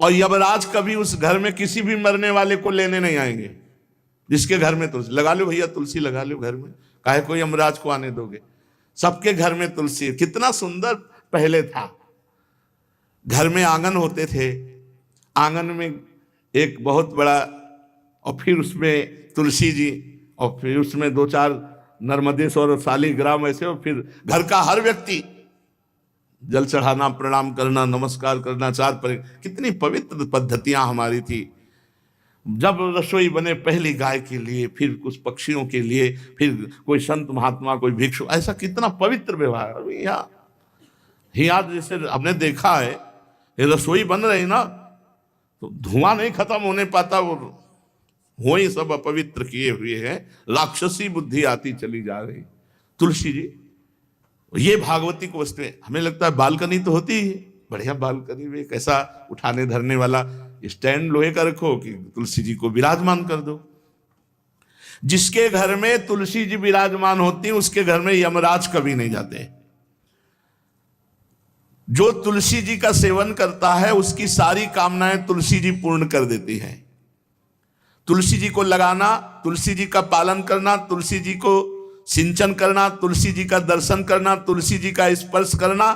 Speaker 1: और यमराज कभी उस घर में किसी भी मरने वाले को लेने नहीं आएंगे जिसके घर में तुलसी। लगा लो भैया तुलसी लगा लो घर में, काहे को यमराज को आने दोगे? सबके घर में तुलसी। कितना सुंदर पहले था। घर में आंगन होते थे, आंगन में एक बहुत बड़ा, और फिर उसमें तुलसी जी, और फिर उसमें 2-4 नर्मदेश्वर और शालिग्राम ऐसे, और फिर घर का हर व्यक्ति जल चढ़ाना, प्रणाम करना, नमस्कार करना, कितनी पवित्र पद्धतियां हमारी थी। जब रसोई बने पहली गाय के लिए, फिर कुछ पक्षियों के लिए, फिर कोई संत महात्मा, कोई भिक्षु, ऐसा कितना पवित्र व्यवहार। यहाँ जैसे हमने देखा है, ये रसोई बन रही ना तो धुआं नहीं खत्म होने पाता, वो ही सब अपवित्र किए हुए हैं, राक्षसी बुद्धि आती चली जा रही। तुलसी जी, ये भागवती को वस्तु है। हमें लगता है बालकनी तो होती ही, बढ़िया बालकनी में कैसा उठाने धरने वाला स्टैंड लोहे का रखो कि तुलसी जी को विराजमान कर दो। जिसके घर में तुलसी जी विराजमान होती है उसके घर में यमराज कभी नहीं जाते। जो तुलसी जी का सेवन करता है उसकी सारी कामनाएं तुलसी जी पूर्ण कर देती हैं। तुलसी जी को लगाना, तुलसी जी का पालन करना, तुलसी जी को सिंचन करना, तुलसी जी का दर्शन करना, तुलसी जी का स्पर्श करना,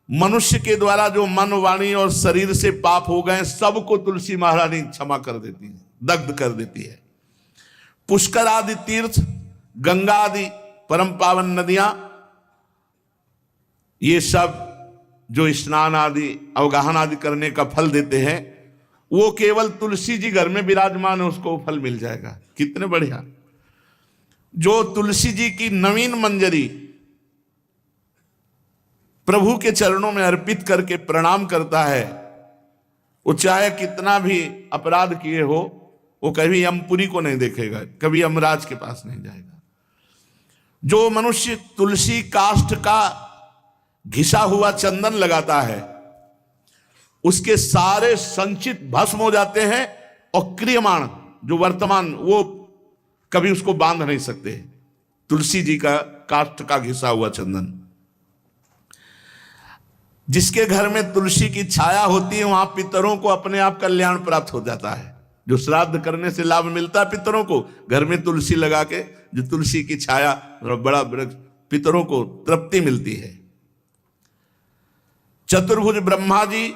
Speaker 1: मनुष्य के द्वारा जो मन, वाणी और शरीर से पाप हो गए सबको तुलसी महारानी क्षमा कर देती है, दग्ध कर देती है। पुष्कर आदि तीर्थ, गंगा आदि परम पावन नदियां, ये सब जो स्नान आदि, अवगाहन आदि करने का फल देते हैं, वो केवल तुलसी जी घर में विराजमान है उसको फल मिल जाएगा। कितने बढ़िया। जो तुलसी जी की नवीन मंजरी प्रभु के चरणों में अर्पित करके प्रणाम करता है, वो चाहे कितना भी अपराध किए हो, वो कभी यमपुरी को नहीं देखेगा, कभी यमराज के पास नहीं जाएगा। जो मनुष्य तुलसी काष्ठ का घिसा हुआ चंदन लगाता है, उसके सारे संचित भस्म हो जाते हैं, और क्रियमाण जो वर्तमान, वो कभी उसको बांध नहीं सकते। तुलसी जी का काष्ठ का घिसा हुआ चंदन। जिसके घर में तुलसी की छाया होती है वहां पितरों को अपने आप कल्याण प्राप्त हो जाता है। जो श्राद्ध करने से लाभ मिलता है पितरों को, घर में तुलसी लगा के, जो तुलसी की छाया बड़ा वृक्ष, पितरों को तृप्ति मिलती है। चतुर्भुज ब्रह्मा जी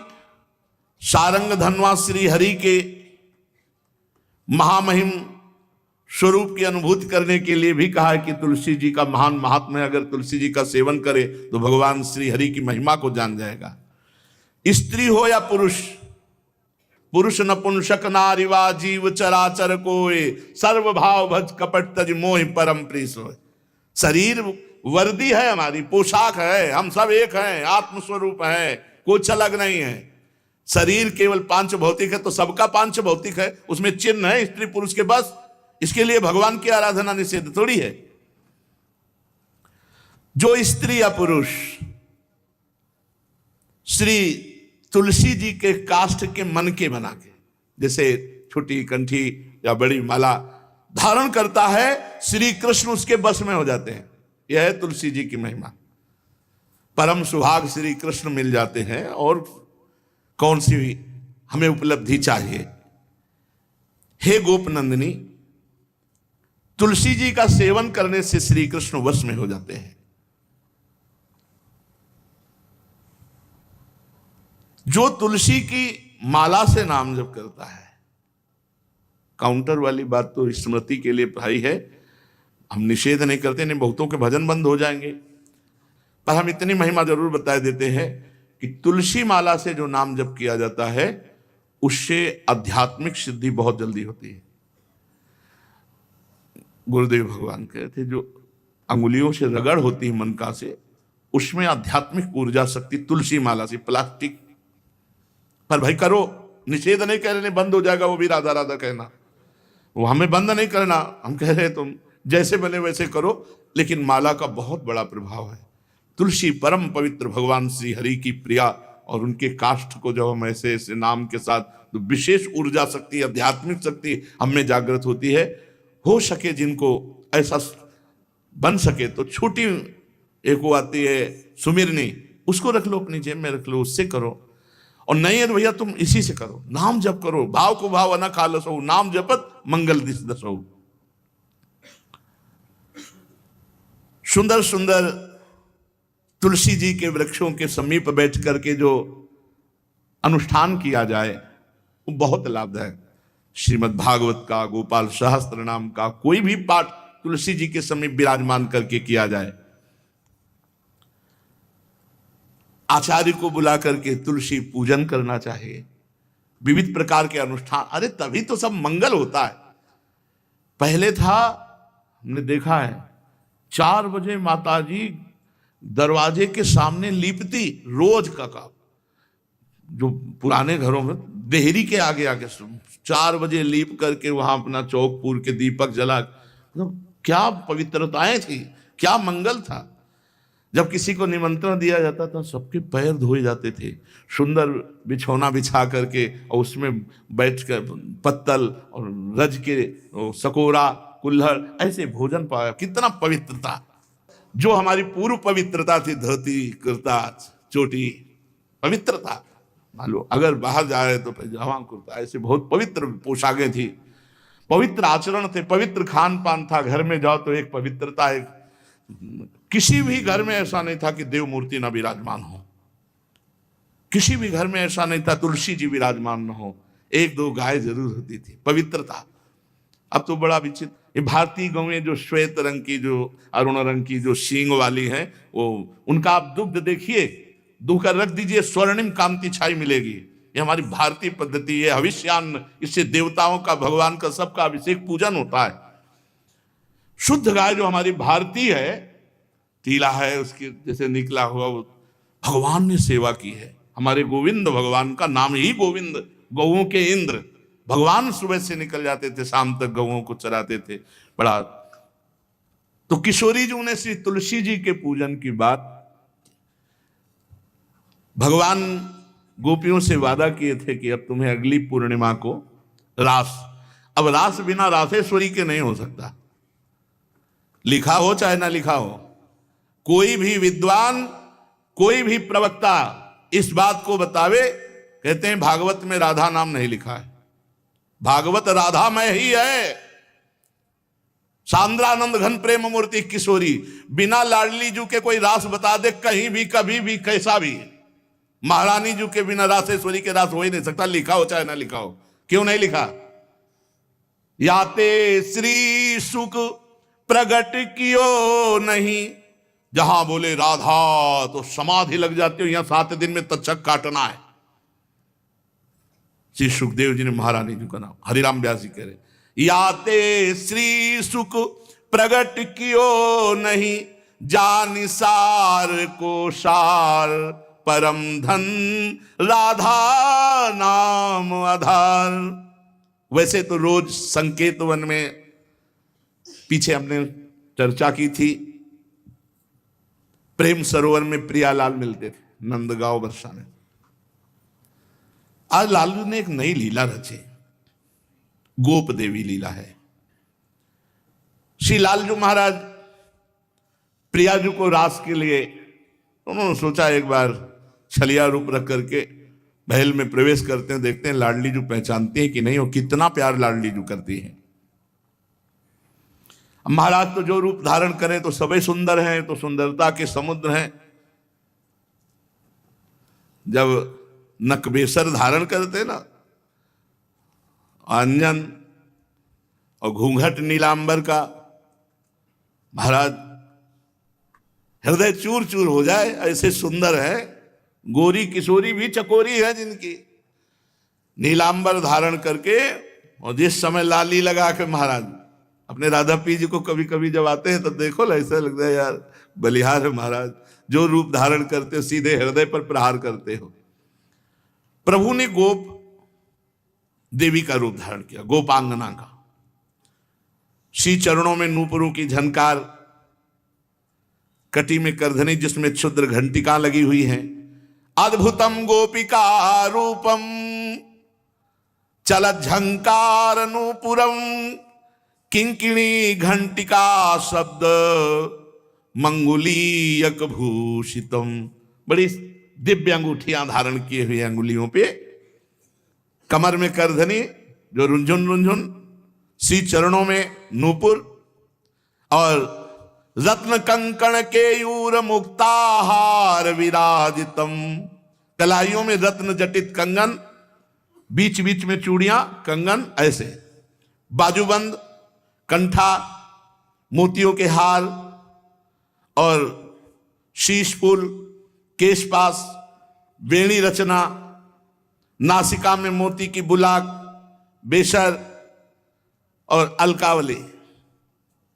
Speaker 1: सारंग धनवा श्री हरि के महामहिम स्वरूप की अनुभूति करने के लिए भी कहा है कि तुलसी जी का महान महात्म्य, अगर तुलसी जी का सेवन करे तो भगवान श्री हरि की महिमा को जान जाएगा। स्त्री हो या पुरुष, पुरुष नपुंसक नारीवा जीव चराचर कोय, सर्व भाव भज कपट तज मोहि परम प्रिय सोय। शरीर वर्दी है, हमारी पोशाक है, हम सब एक हैं, आत्मस्वरूप है, कुछ अलग नहीं है। शरीर केवल पांच भौतिक है तो सबका पांच भौतिक है, उसमें चिन्ह है स्त्री पुरुष के, बस इसके लिए भगवान की आराधना निषेध थोड़ी है। जो स्त्री या पुरुष श्री तुलसी जी के काष्ठ के मन के बना के, जैसे छोटी कंठी या बड़ी माला धारण करता है, श्री कृष्ण उसके बस में हो जाते हैं। यह है तुलसी जी की महिमा। परम सुहाग श्री कृष्ण मिल जाते हैं, और कौन सी हमें उपलब्धि चाहिए। हे गोपनंदिनी, तुलसी जी का सेवन करने से श्री कृष्ण वश में हो जाते हैं। जो तुलसी की माला से नाम जप करता है, काउंटर वाली बात तो स्मृति के लिए भाई है, हम निषेध नहीं करते, नहीं बहुतों के भजन बंद हो जाएंगे, पर हम इतनी महिमा जरूर बता देते हैं कि तुलसी माला से जो नाम जप किया जाता है उससे आध्यात्मिक सिद्धि बहुत जल्दी होती है। गुरुदेव भगवान कहते, जो अंगुलियों से रगड़ होती है मन का से, उसमें आध्यात्मिक ऊर्जा शक्ति तुलसी माला से। प्लास्टिक पर भाई करो, निषेध नहीं कह रहे, बंद हो जाएगा वो भी राधा राधा कहना, वो हमें बंद नहीं करना, हम कह रहे तुम जैसे बने वैसे करो, लेकिन माला का बहुत बड़ा प्रभाव है। तुलसी परम पवित्र भगवान श्री हरि की प्रिया, और उनके काष्ठ को जब हम ऐसे ऐसे नाम के साथ, तो विशेष ऊर्जा शक्ति, आध्यात्मिक शक्ति हम में जागृत होती है। हो सके जिनको ऐसा बन सके तो छोटी एक वो आती है सुमिरनी, उसको रख लो, अपनी जेब में रख लो, उससे करो। और नहीं है तो भैया तुम इसी से करो, नाम जप करो, भाव को भाव न खालसो, नाम जपत मंगल दिस दसो। सुंदर सुंदर तुलसी जी के वृक्षों के समीप बैठ करके जो अनुष्ठान किया जाए वो बहुत लाभदायक। श्रीमद् भागवत का, गोपाल सहस्त्र नाम का कोई भी पाठ तुलसी जी के समीप विराजमान करके किया जाए। आचार्य को बुला करके तुलसी पूजन करना चाहिए, विविध प्रकार के अनुष्ठान, अरे तभी तो सब मंगल होता है। पहले था, हमने देखा है, 4 बजे माताजी दरवाजे के सामने लीपती, रोज का काम। जो पुराने घरों में देहरी के आगे आके 4 बजे लीप करके वहां अपना चौकपुर के दीपक जला, मतलब क्या पवित्रताएं थी, क्या मंगल था। जब किसी को निमंत्रण दिया जाता था सबके पैर धोए जाते थे, सुंदर बिछौना बिछा करके, और उसमें बैठ कर पत्तल और रज के सकोरा कुल्हड़ ऐसे भोजन पाया, कितना पवित्रता। जो हमारी पूर्व पवित्रता थी, धोती कुर्ता चोटी, पवित्रता। मान लो अगर बाहर जा रहे तो पैजामा कुर्ता, ऐसे बहुत पवित्र पोशाकें थी, पवित्र आचरण थे, पवित्र खान पान था। घर में जाओ तो एक पवित्रता, एक किसी भी घर में ऐसा नहीं था कि देव मूर्ति ना विराजमान हो, किसी भी घर में ऐसा नहीं था तुलसी जी विराजमान न हो, 1-2 गाय जरूर होती थी, पवित्रता। अब तो बड़ा विचित्र, ये भारतीय गौएं जो श्वेत रंग की, जो अरुण रंग की, जो सींग वाली हैं, वो उनका आप दुग्ध देखिए, दूह कर रख दीजिए, स्वर्णिम कांति छाई मिलेगी। ये हमारी भारतीय पद्धति है, हविष्यान्न, इससे देवताओं का, भगवान का, सबका अभिषेक पूजन होता है। शुद्ध गाय जो हमारी भारतीय है, टीला है उसकी जैसे निकला हुआ, वो भगवान ने सेवा की है। हमारे गोविंद भगवान का नाम ही गोविंद, गौओं के इंद्र। भगवान सुबह से निकल जाते थे, शाम तक गौओं को चराते थे। बड़ा तो किशोरी जी ने श्री तुलसी जी के पूजन की बात, भगवान गोपियों से वादा किए थे कि अब तुम्हें अगली पूर्णिमा को रास, अब रास बिना रासेश्वरी के नहीं हो सकता, लिखा हो चाहे ना लिखा हो। कोई भी विद्वान, कोई भी प्रवक्ता इस बात को बतावे, कहते हैं भागवत में राधा नाम नहीं लिखा है, भागवत राधामय ही है। सांद्रानंद घन प्रेम मूर्ति किशोरी, बिना लाडली जू के कोई रास बता दे कहीं भी कभी भी कैसा भी, महारानी जू के बिना रासेश्वरी के रास हो ही नहीं सकता, लिखा हो चाहे ना लिखा हो। क्यों नहीं लिखा? याते श्री सुख प्रगट कियो नहीं, जहां बोले राधा तो समाधि लग जाती हो। यहां 7 दिन में तक्षक काटना है। श्री सुखदेव जी ने महारानी जी का नाम, हरिराम व्यास जी कह रहे, याते श्री सुख प्रगट कियो नहीं, जान सार को सार परम धन राधा नाम आधार। वैसे तो रोज संकेत वन में पीछे हमने चर्चा की थी, प्रेम सरोवर में प्रियालाल मिलते थे नंदगांव वर्षा में। आज लालू ने एक नई लीला रची, गोप देवी लीला है। श्री लालजू महाराज प्रियाजू को रास के लिए उन्होंने सोचा एक बार छलिया रूप रख करके महल में प्रवेश करते हैं, देखते हैं लाडली जू पहचानती है कि नहीं, और कितना प्यार लाडली जू करती है। महाराज तो जो रूप धारण करें तो सभी सुंदर हैं, तो सुंदरता के समुद्र हैं। जब नकबेसर धारण करते ना, अंजन और घूंघट नीलांबर का, महाराज हृदय चूर चूर हो जाए, ऐसे सुंदर है। गोरी किशोरी भी चकोरी है जिनकी, नीलांबर धारण करके, और जिस समय लाली लगा के महाराज अपने राधा पी जी को कभी कभी जब आते हैं तो देखो ऐसा लगता है यार बलिहार है महाराज, जो रूप धारण करते हो सीधे हृदय पर प्रहार करते हो। प्रभु ने गोप देवी का रूप धारण किया, गोपांगना का। श्री चरणों में नूपुरों की झनकार, कटी में करधनी जिसमें क्षुद्र घंटिका लगी हुई हैं। अद्भुतम गोपिका रूपम चल झंकार नूपुरम, किंकिणी घंटिका शब्द मंगुलीयक भूषितम। बड़ी दिव्य अंगूठियां धारण किए हुए अंगुलियों पे, कमर में करधनी जो रुंझुन रुंझुन, श्री चरणों में नूपुर, और रत्न कंकण के यूर मुक्ताहार विराजितम। कलाइयों में रत्न जटित कंगन, बीच बीच में चूड़ियां कंगन ऐसे, बाजूबंद, कंठा, मोतियों के हार और शीश फूल, केशपास, वेणी रचना, नासिका में मोती की बुलाक, बेसर और अलकावली,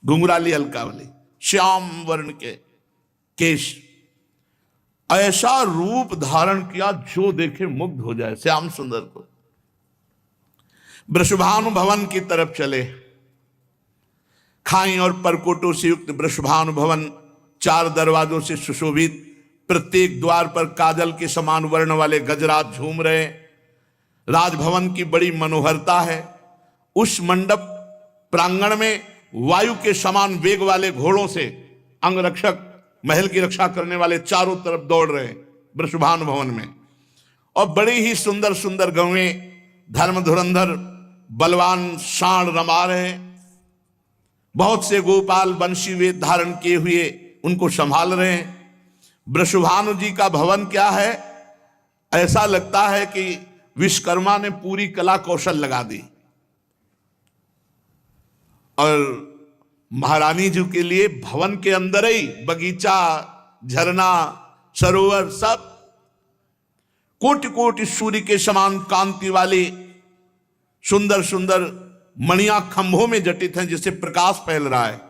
Speaker 1: घुंघराली अलकावली, श्याम वर्ण के केश। ऐसा रूप धारण किया जो देखे मुग्ध हो जाए श्याम सुंदर को। वृषभानु भवन की तरफ चले। खाई और परकोटों से युक्त वृषभानु भवन 4 दरवाजों से सुशोभित, प्रत्येक द्वार पर काजल के समान वर्ण वाले गजराज झूम रहे। राजभवन की बड़ी मनोहरता है। उस मंडप प्रांगण में वायु के समान वेग वाले घोड़ों से अंगरक्षक महल की रक्षा करने वाले चारों तरफ दौड़ रहे वृषभानु भवन में। और बड़ी ही सुंदर सुंदर गौएं, धर्म धुरंधर बलवान सांड रमा रहे। बहुत से गोपाल बंशी वेद धारण किए हुए उनको संभाल रहे हैं। वृषभानु जी का भवन क्या है, ऐसा लगता है कि विश्वकर्मा ने पूरी कला कौशल लगा दी। और महारानी जी के लिए भवन के अंदर ही बगीचा, झरना, सरोवर, सब कोटि कोटि सूर्य के समान कांति वाली सुंदर सुंदर मणियां खंभों में जटित हैं, जिससे प्रकाश फैल रहा है।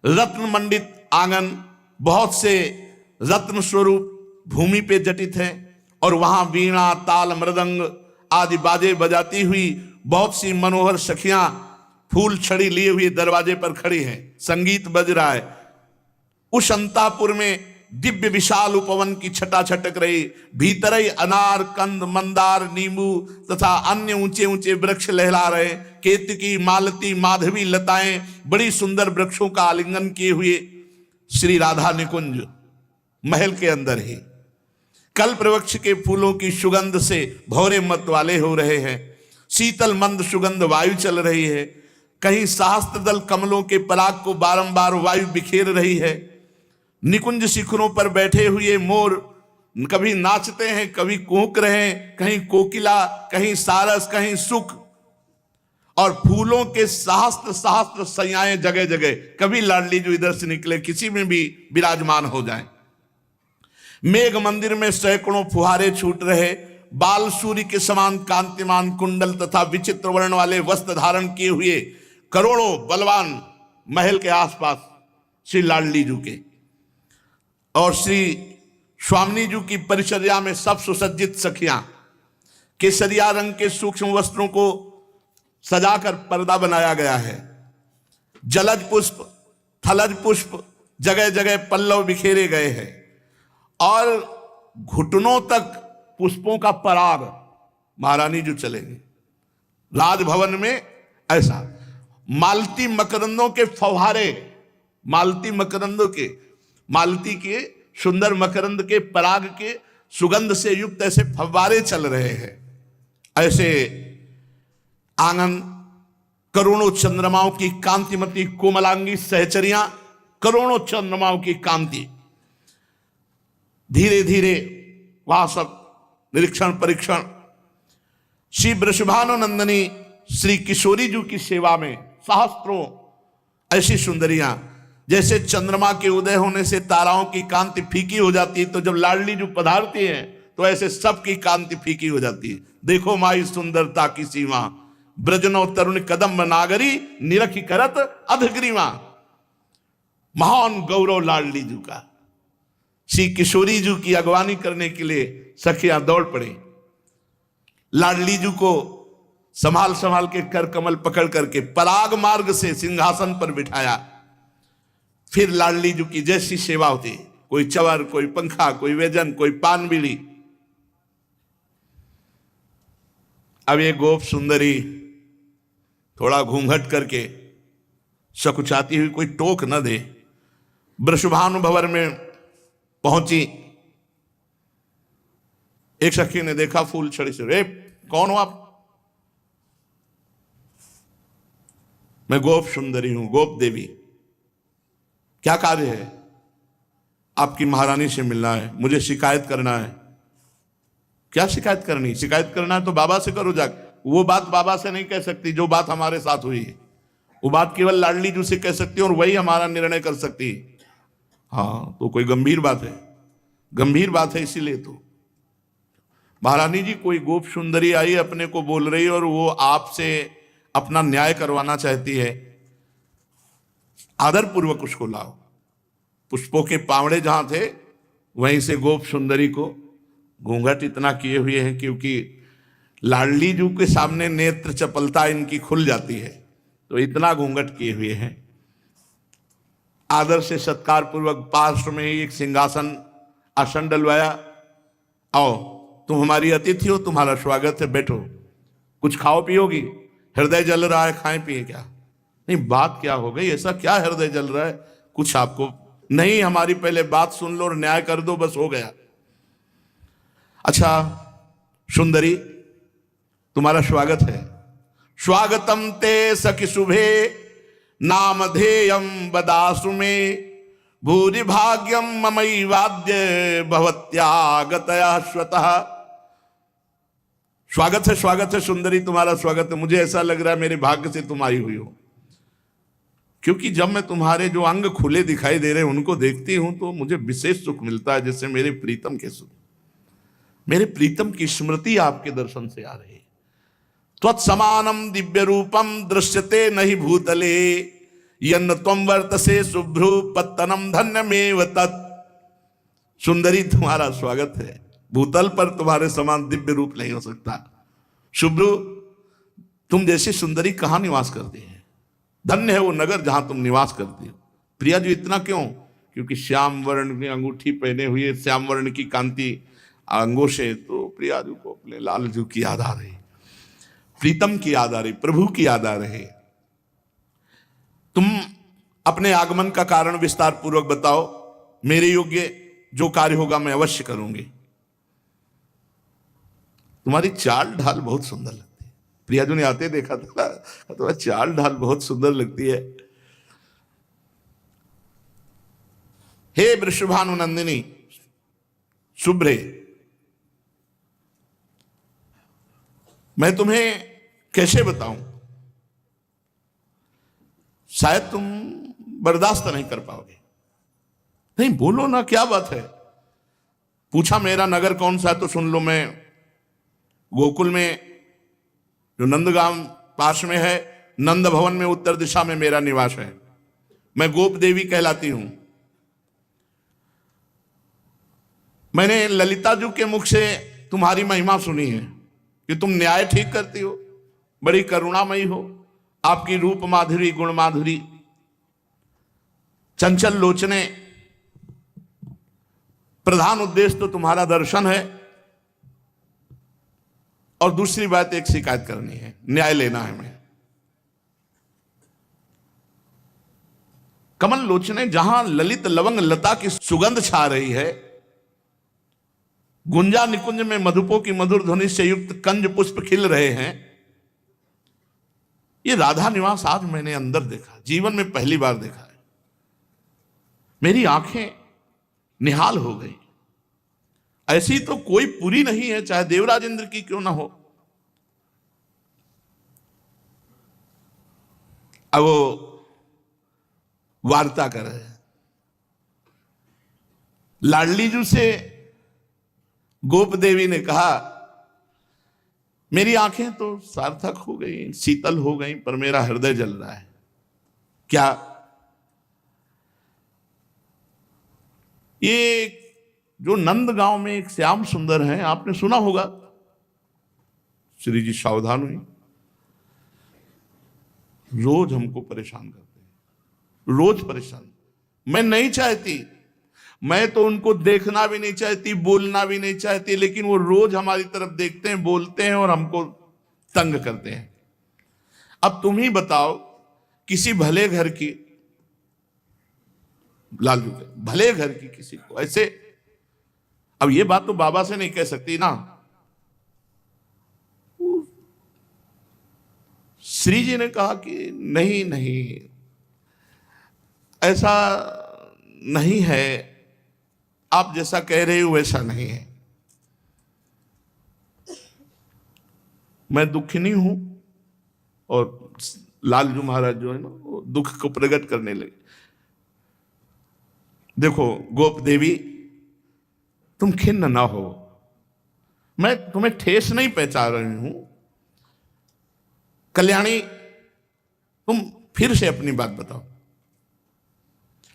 Speaker 1: रत्न मंडित आंगन, बहुत से रत्न स्वरूप भूमि पे जटित हैं। और वहां वीणा, ताल, मृदंग आदि बाजे बजाती हुई बहुत सी मनोहर सखियां फूल छड़ी लिए हुए दरवाजे पर खड़ी हैं, संगीत बज रहा है। उस अंतापुर में दिव्य विशाल उपवन की छटा छटक रही। भीतर ही अनार, कंद, मंदार, नींबू तथा अन्य ऊंचे ऊंचे वृक्ष लहला रहे। केतकी, मालती, माधवी लताएं बड़ी सुंदर वृक्षों का आलिंगन किए हुए श्री राधा निकुंज महल के अंदर ही कल्प वृक्ष के फूलों की सुगंध से भौरे मत वाले हो रहे हैं। शीतल मंद सुगंध वायु चल रही है, कहीं सहस्त्रदल कमलों के पराग को बारंबार वायु बिखेर रही है। निकुंज शिखरों पर बैठे हुए मोर कभी नाचते हैं, कभी कूक रहे हैं, कहीं कोकिला, कहीं सारस, कहीं सुख, और फूलों के सहस्त्र सहस्त्र सैयाएं जगह जगह, कभी लाडली जो इधर से निकले किसी में भी विराजमान हो जाएं। मेघ मंदिर में सैकड़ों फुहारे छूट रहे, बाल सूर्य के समान कांतिमान कुंडल तथा विचित्र वर्ण वाले वस्त्र धारण किए हुए करोड़ों बलवान महल के आसपास श्री लाडली जू के और श्री स्वामिनी जू की परिचर्या में सब सुसज्जित सखियां केसरिया रंग के सूक्ष्म वस्त्रों को सजाकर पर्दा बनाया गया है। जलज पुष्प, थलज पुष्प, जगह जगह पल्लव बिखेरे गए हैं और घुटनों तक पुष्पों का पराग महारानी जो चलेंगे। राजभवन में ऐसा मालती मकरंदों के फव्वारे, मालती के सुंदर मकरंद के पराग के सुगंध से युक्त ऐसे फव्वारे चल रहे हैं। ऐसे आंगन करोड़ों चंद्रमाओं की कांतिमती कोमलांगी सहचरियां, करोड़ों चंद्रमाओं की कांति, धीरे धीरे वहां सब निरीक्षण परीक्षण। श्री वृषभानुनंदिनी श्री किशोरी जी की सेवा में सहस्त्रों ऐसी सुंदरियां, जैसे चंद्रमा के उदय होने से ताराओं की कांति फीकी हो जाती है, तो जब लाडली जो पधारती है तो ऐसे सबकी कांति फीकी हो जाती है। देखो माई सुंदरता की सीमा, ब्रजनो तरुण कदम नागरी, निरखी करत अधग्रीवा। महान गौरव लाडली जी का। श्री किशोरी जी की अगवानी करने के लिए सखियां दौड़ पड़े। लाडली जी को संभाल संभाल के कर कमल पकड़ करके पराग मार्ग से सिंहासन पर बिठाया। फिर लाडली जी की जैसी सेवा होती, कोई चवर, कोई पंखा, कोई व्यजन, कोई पान बीड़ी। अब ये गोप सुंदरी थोड़ा घूंघट करके सकुचाती हुई कोई टोक न दे, वृषभानु भवन में पहुंची। एक सखी ने देखा फूल छड़ी से, रे कौन हो आप? मैं गोप सुंदरी हूं, गोप देवी। क्या कार्य है? आपकी महारानी से मिलना है, मुझे शिकायत करना है। क्या शिकायत करनी? शिकायत करना है तो बाबा से करो जाकर। वो बात बाबा से नहीं कह सकती जो बात हमारे साथ हुई है, वो बात केवल लाडली जी से कह सकती है और वही हमारा निर्णय कर सकती है। हाँ, तो कोई गंभीर बात है, गंभीर बात है। इसीलिए तो महारानी जी, कोई गोप सुंदरी आई अपने को बोल रही है और वो आपसे अपना न्याय करवाना चाहती है। आदर पूर्वक उसको लाओ। पुष्पों के पावड़े जहां थे वहीं से गोप सुंदरी को घूंघट इतना किए हुए हैं, क्योंकि लाडली जी के सामने नेत्र चपलता इनकी खुल जाती है, तो इतना घूंघट किए हुए हैं। आदर से सत्कार पूर्वक पार्श्व में ही एक सिंहासन आसन डलवाया। आओ, तुम हमारी अतिथि हो, तुम्हारा स्वागत है, बैठो। कुछ खाओ पियोगी? हृदय जल रहा है, खाएं पिए क्या? नहीं, बात क्या हो गई? ऐसा क्या हृदय जल रहा है? कुछ आपको नहीं, हमारी पहले बात सुन लो और न्याय कर दो, बस हो गया। अच्छा सुंदरी, तुम्हारा स्वागत है। स्वागतम ते सखि शुभे नामधेयम बदासु में, भूरि भाग्यम ममई वाद्य भवत्यागतया स्वतः। स्वागत है सुंदरी, तुम्हारा स्वागत है। मुझे ऐसा लग रहा है मेरे भाग्य से तुम आई हुई हो, क्योंकि जब मैं तुम्हारे जो अंग खुले दिखाई दे रहे हैं उनको देखती हूं तो मुझे विशेष सुख मिलता है, जैसे मेरे प्रीतम के सुख, मेरे प्रीतम की स्मृति आपके दर्शन से आ रही है। त्वत्समानम दिव्य रूपम दृश्यते नहीं भूतले, यन्न त्वं वर्तसे शुभ्रू पत्तनम धन्यमेव तत्। सुंदरी, तुम्हारा स्वागत है। भूतल पर तुम्हारे समान दिव्य रूप नहीं हो सकता। शुभ्रू, तुम जैसी सुंदरी कहां निवास करती है? धन्य है वो नगर जहां तुम निवास करती हो। प्रिया जी, इतना क्यों? क्योंकि श्याम वर्ण की अंगूठी पहने हुए, श्याम वर्ण की कांति अंगों से, तो प्रिया जी को अपने लाल जी की याद आ रही, प्रीतम की याद आ रही, प्रभु की याद आ रही। तुम अपने आगमन का कारण विस्तार पूर्वक बताओ। मेरे योग्य जो कार्य होगा मैं अवश्य करूंगी। तुम्हारी चाल ढाल बहुत सुंदर लगती है। प्रियाजू ने आते देखा था, तो चाल ढाल बहुत सुंदर लगती है। हे वृषभानुनंदिनी शुभ्रे, मैं तुम्हें कैसे बताऊं, शायद तुम बर्दाश्त नहीं कर पाओगे। नहीं बोलो ना, क्या बात है। पूछा मेरा नगर कौन सा है, तो सुन लो, मैं गोकुल में जो नंदगांव पास में है, नंद भवन में उत्तर दिशा में मेरा निवास है। मैं गोप देवी कहलाती हूं। मैंने ललिता जी के मुख से तुम्हारी महिमा सुनी है कि तुम न्याय ठीक करती हो, बड़ी करुणामयी हो, आपकी रूप माधुरी, गुण माधुरी, चंचल लोचने, प्रधान उद्देश्य तो तुम्हारा दर्शन है। और दूसरी बात, एक शिकायत करनी है, न्याय लेना है। मैं कमल लोचने, जहां ललित लवंग लता की सुगंध छा रही है, गुंजा निकुंज में मधुपो की मधुर ध्वनि से युक्त कंज पुष्प खिल रहे हैं, ये राधा निवास आज मैंने अंदर देखा, जीवन में पहली बार देखा है। मेरी आंखें निहाल हो गई। ऐसी तो कोई पुरी नहीं है, चाहे देवराज इंद्र की क्यों ना हो। अब वो वार्ता कर रहे हैं। लाडली जी से गोप देवी ने कहा, मेरी आंखें तो सार्थक हो गई, शीतल हो गई, पर मेरा हृदय जल रहा है। क्या? ये जो नंदगांव में एक श्याम सुंदर है, आपने सुना होगा, श्री जी सावधान हुई, रोज हमको परेशान करते हैं, रोज परेशान। मैं नहीं चाहती, मैं तो उनको देखना भी नहीं चाहती, बोलना भी नहीं चाहती, लेकिन वो रोज हमारी तरफ देखते हैं, बोलते हैं और हमको तंग करते हैं। अब तुम ही बताओ, किसी भले घर की, लालू के भले घर की किसी को ऐसे, अब ये बात तो बाबा से नहीं कह सकती ना। श्री जी ने कहा कि नहीं नहीं, ऐसा नहीं है, आप जैसा कह रहे हो वैसा नहीं है। मैं दुखिनी हूं। और लालजू महाराज जो है ना, वो दुख को प्रकट करने लगे। देखो गोप देवी, तुम खिन्न ना हो, मैं तुम्हें ठेस नहीं पहुंचा रही हूं। कल्याणी, तुम फिर से अपनी बात बताओ।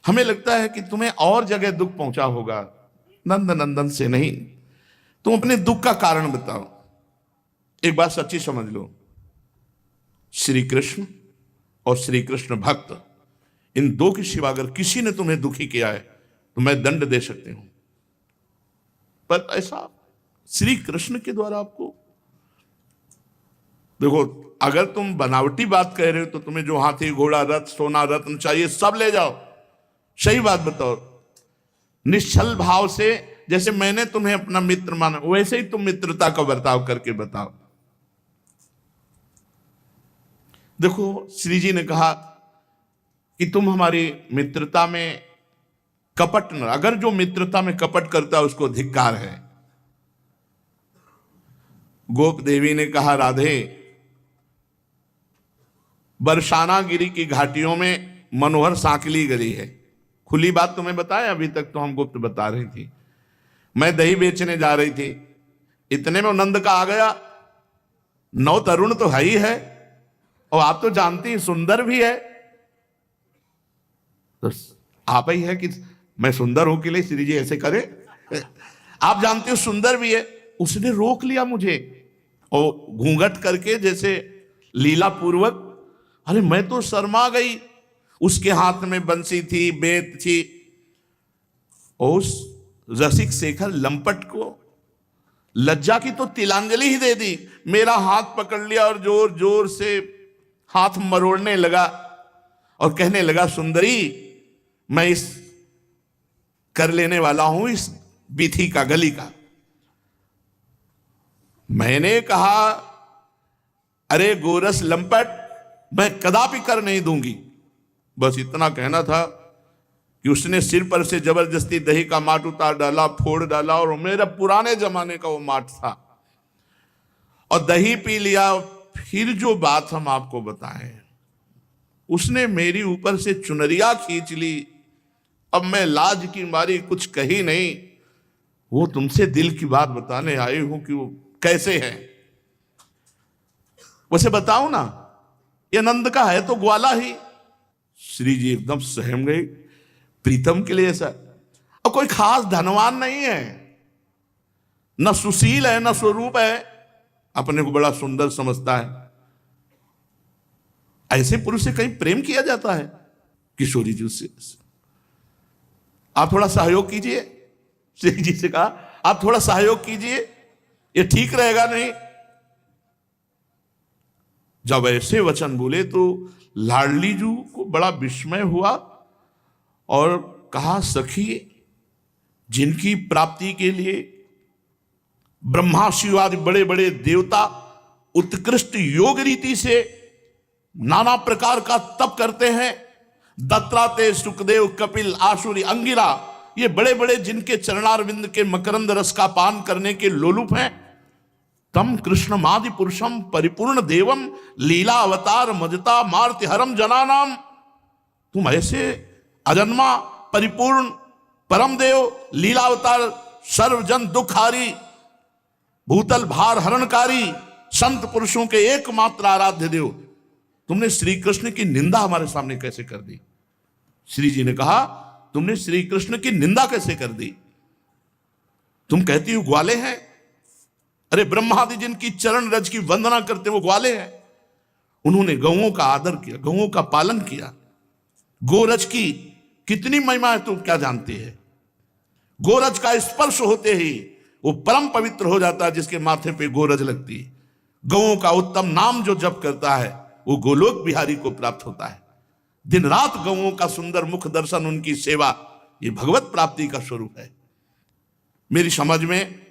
Speaker 1: हमें लगता है कि तुम्हें और जगह दुख पहुंचा होगा, नंद नंदन से नहीं। तुम अपने दुख का कारण बताओ। एक बात सच्ची समझ लो, श्री कृष्ण और श्री कृष्ण भक्त, इन दो के सिवा अगर किसी ने तुम्हें दुखी किया है तो मैं दंड दे सकती हूं, पर ऐसा श्री कृष्ण के द्वारा आपको। देखो, अगर तुम बनावटी बात कह रहे हो तो तुम्हें जो हाथी घोड़ा रथ सोना रत्न चाहिए सब ले जाओ। सही बात बताओ, निश्चल भाव से, जैसे मैंने तुम्हें अपना मित्र माना, वैसे ही तुम मित्रता का बर्ताव करके बताओ। देखो, श्री जी ने कहा कि तुम हमारी मित्रता में कपट न, अगर जो मित्रता में कपट करता है उसको धिक्कार है। गोप देवी ने कहा, राधे, बरसाना गिरी की घाटियों में मनोहर सांकली गली है। खुली बात तुम्हें बताया, अभी तक तो हम गुप्त बता रही थी। मैं दही बेचने जा रही थी, इतने में नंद का आ गया। नौ तरुण तो है ही है, और आप तो जानती हैं सुंदर भी है। तो आप ही है कि मैं सुंदर हूं के लिए श्री जी ऐसे करे? आप जानते हो सुंदर भी है। उसने रोक लिया मुझे और घूंघट करके, जैसे लीला पूर्वक। अरे मैं तो शर्मा गई। उसके हाथ में बंसी थी, बेत थी। उस रसिक शेखर लंपट को लज्जा की तो तिलांजलि ही दे दी। मेरा हाथ पकड़ लिया और जोर जोर से हाथ मरोड़ने लगा और कहने लगा, सुंदरी, मैं इस कर लेने वाला हूं इस बीथी का, गली का। मैंने कहा अरे गोरस लंपट, मैं कदापि कर नहीं दूंगी। बस इतना कहना था कि उसने सिर पर से जबरदस्ती दही का माट उतार डाला, फोड़ डाला, और मेरा पुराने जमाने का वो माट था, और दही पी लिया। फिर जो बात हम आपको बताएं, उसने मेरी ऊपर से चुनरिया खींच ली। अब मैं लाज की मारी कुछ कही नहीं। वो तुमसे दिल की बात बताने आई हूं कि वो कैसे है। वैसे बताओ ना, ये नंद का है तो ग्वाला ही। श्री जी एकदम सहम गई। प्रीतम के लिए सर अब कोई खास धनवान नहीं है, न सुशील है न स्वरूप है, अपने को बड़ा सुंदर समझता है। ऐसे पुरुष से कहीं प्रेम किया जाता है? किशोरी जी से आप थोड़ा सहयोग कीजिए। श्री जी से कहा आप थोड़ा सहयोग कीजिए, ये ठीक रहेगा नहीं। जब ऐसे वचन बोले तो लाडली जी को बड़ा विस्मय हुआ और कहा, सखी, जिनकी प्राप्ति के लिए ब्रह्मा शिव आदि बड़े बड़े देवता उत्कृष्ट योग रीति से नाना प्रकार का तप करते हैं, दत्तात्रेय, सुखदेव, कपिल, आसुरी, अंगिरा, ये बड़े बड़े जिनके चरणारविंद के मकरंद रस का पान करने के लोलुप हैं, तम कृष्णमादि पुरुषम परिपूर्ण देवम लीला अवतार मजता मार्ति हरम जनानाम। तुम ऐसे अजन्मा परिपूर्ण परम देव, लीला अवतार, सर्वजन दुखारी, भूतल भार हरणकारी, संत पुरुषों के एकमात्र आराध्य देव, तुमने श्री कृष्ण की निंदा हमारे सामने कैसे कर दी? श्री जी ने कहा, तुमने श्री कृष्ण की निंदा कैसे कर दी? तुम कहती हो ग्वाले हैं। अरे ब्रह्मादि जिनकी चरण रज की वंदना करते वो ग्वाले हैं। उन्होंने गौओं का आदर किया, गौओं का पालन किया। गोरज की कितनी महिमा है तुम क्या जानते हैं? गोरज का स्पर्श होते ही वो परम पवित्र हो जाता है जिसके माथे पे गोरज लगती है। गौओं का उत्तम नाम जो जप करता है वो गोलोक बिहारी को प्राप्त होता है। दिन रात गौओं का सुंदर मुख दर्शन, उनकी सेवा, ये भगवत प्राप्ति का स्वरूप है। मेरी समझ में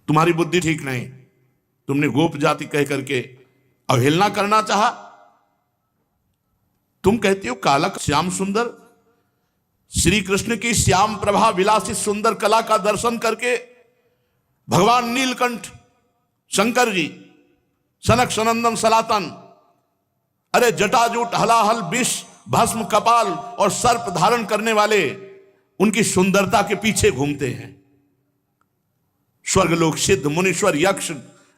Speaker 1: तुम्हारी बुद्धि ठीक नहीं। तुमने गोप जाति कह करके अवहेलना करना चाहा। तुम कहती हो काला श्याम सुंदर, श्री कृष्ण की श्याम प्रभा विलासी सुंदर कला का दर्शन करके भगवान नीलकंठ, शंकर जी, सनक सनंदन सनातन, अरे जटाजूट, हलाहल, विष, भस्म, कपाल और सर्प धारण करने वाले उनकी सुंदरता के पीछे घूमते हैं। स्वर्गलोक, सिद्ध, मुनीश्वर, यक्ष,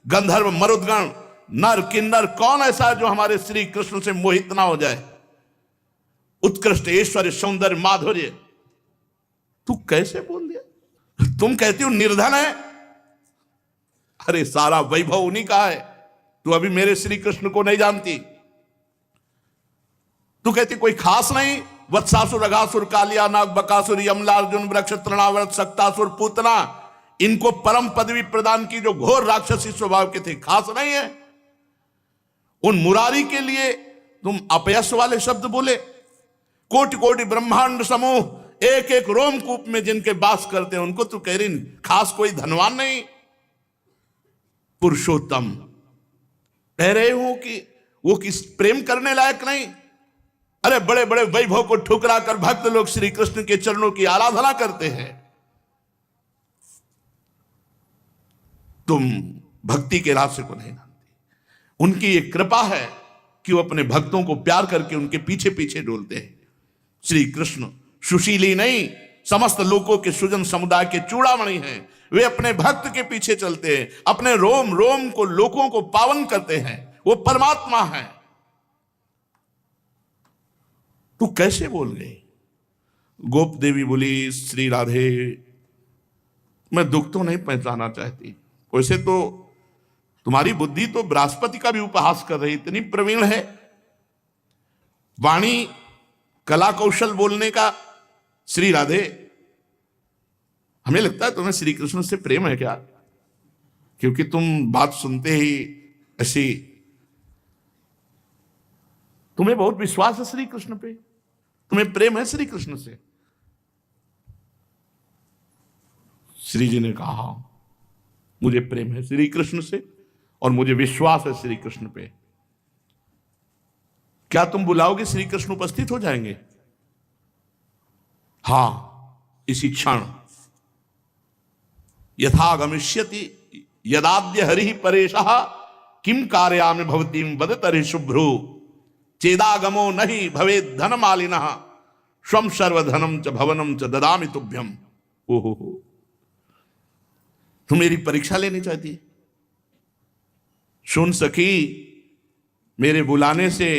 Speaker 1: गंधर्व, मरुदगण, नर, किन्नर, कौन ऐसा है जो हमारे श्री कृष्ण से मोहित ना हो जाए? उत्कृष्ट ऐश्वर्य, सौंदर्य, माधुर्य, तू कैसे बोल दिया? तुम कहती हो निर्धन है। अरे सारा वैभव उन्हीं का है। तू अभी मेरे श्री कृष्ण को नहीं जानती। तू कहती कोई खास नहीं। वत्सासुर, अघासुर, कालिया नाग, बकासुर, यमला, अर्जुन, वृक्ष, तृणावर्त, सक्तासुर, पूतना, इनको परम पदवी प्रदान की जो घोर राक्षसी स्वभाव के थे, खास नहीं है। उन मुरारी के लिए तुम अपयश वाले शब्द बोले। कोटि कोटि ब्रह्मांड समूह एक एक रोमकूप में जिनके वास करते हैं उनको तू कह रही खास कोई धनवान नहीं। पुरुषोत्तम कह रहे हो कि वो किस प्रेम करने लायक नहीं। अरे बड़े बड़े वैभव को ठुकरा कर भक्त लोग श्री कृष्ण के चरणों की आराधना करते हैं। तुम भक्ति के रास्ते को नहीं जानती। उनकी एक कृपा है कि वो अपने भक्तों को प्यार करके उनके पीछे पीछे डोलते हैं। श्री कृष्ण सुशीली नहीं, समस्त लोगों के सुजन समुदाय के चूड़ामणि हैं। वे अपने भक्त के पीछे चलते हैं, अपने रोम रोम को, लोगों को पावन करते हैं। वो परमात्मा है। तू कैसे बोल गई? गोप देवी बोली, श्री राधे, मैं दुख तो नहीं पहचाना चाहती। वैसे तो तुम्हारी बुद्धि तो बृहस्पति का भी उपहास कर रही, इतनी प्रवीण है। वाणी, कला, कौशल बोलने का। श्री राधे, हमें लगता है तुम्हें श्री कृष्ण से प्रेम है क्या? क्योंकि तुम बात सुनते ही ऐसी, तुम्हें बहुत विश्वास है श्री कृष्ण पे, तुम्हें प्रेम है श्री कृष्ण से। श्री जी ने कहा, मुझे प्रेम है श्री कृष्ण से और मुझे विश्वास है श्री कृष्ण पे। क्या तुम बुलाओगे श्री कृष्ण उपस्थित हो जाएंगे? हां, इसी क्षण। यथा गमिष्यति यदाद्य हरि परेशः किम कार्यामि भवतीम वदतरि शुभ्रू चेदागमो नहीं भवे धनमालिनः स्वम सर्वधनम च भवनम च ददामि तुभ्यम। ओहो, तुम मेरी परीक्षा लेनी चाहती? सुन सखी, मेरे बुलाने से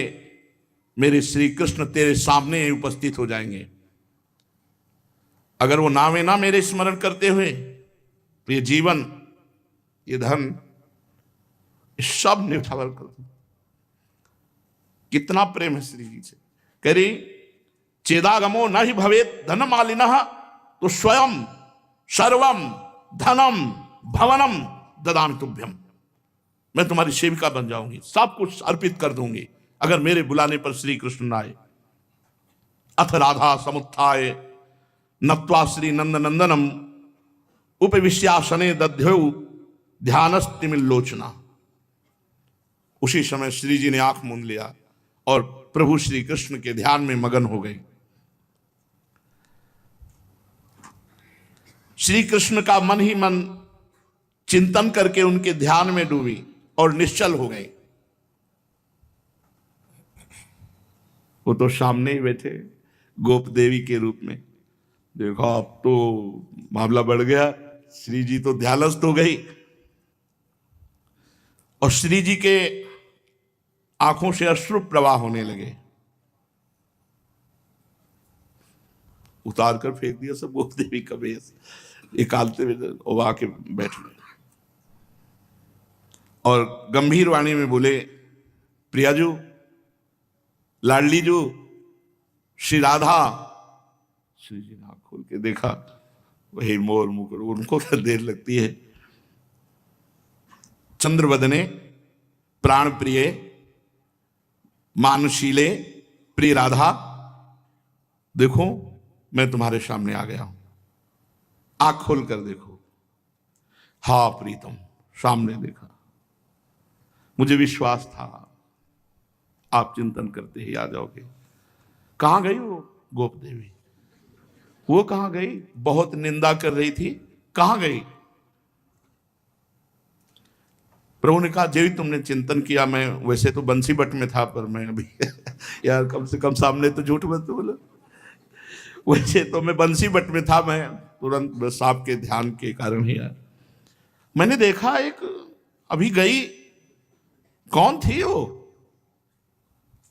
Speaker 1: मेरे श्री कृष्ण तेरे सामने उपस्थित हो जाएंगे। अगर वो नावे ना मेरे स्मरण करते हुए तो ये जीवन, ये धन, सब निछावर कर दूं। कितना प्रेम है श्री जी से। कह रही चेदागमो न ही भवेत धनमालिनः तो स्वयं सर्वम धनम भवनम ददामि तुभ्यम। मैं तुम्हारी सेविका बन जाऊंगी, सब कुछ अर्पित कर दूंगी अगर मेरे बुलाने पर श्री कृष्ण न आए। अथ राधा समुत्थाय नत्वा श्री नंद नंदनम उपविश्यासने दध्यौ ध्यानस्तिमिल्लोचना। उसी समय श्री जी ने आंख मूंद लिया और प्रभु श्री कृष्ण के ध्यान में मगन हो गई। श्री कृष्ण का मन ही मन चिंतन करके उनके ध्यान में डूबी और निश्चल हो गई। वो तो सामने ही बैठे गोप देवी के रूप में। देखो, अब तो मामला बढ़ गया। श्री जी तो ध्यानस्थ हो गई और श्री जी के आंखों से अश्रु प्रवाह होने लगे। उतार कर फेंक दिया सब गोप देवी का वेश, निकालते हुए वो आके बैठ गए और गंभीर वाणी में बोले, प्रियाजू, लाडलीजू, श्री राधा। श्री जी ने आंख खोल के देखा, वही मोर मुकुट, उनको क्या देर लगती है। चंद्रवदने प्राण प्रिय मानशीले प्रिय राधा, देखो मैं तुम्हारे सामने आ गया हूं, आंख खोल कर देखो। हा प्रीतम, सामने देखा, मुझे विश्वास था आप चिंतन करते ही आ जाओगे। कहां गई वो गोप देवी? वो कहां गई? बहुत निंदा कर रही थी, कहां गई? प्रभु ने कहा, जेवी तुमने चिंतन किया, मैं वैसे तो बंसी बट में था, पर मैं अभी यार कम से कम सामने तो झूठ मत बोलो। वैसे तो मैं बंसी बट में था, मैं तुरंत बस आपके ध्यान के कारण ही आया। मैंने देखा एक अभी गई, कौन थी वो?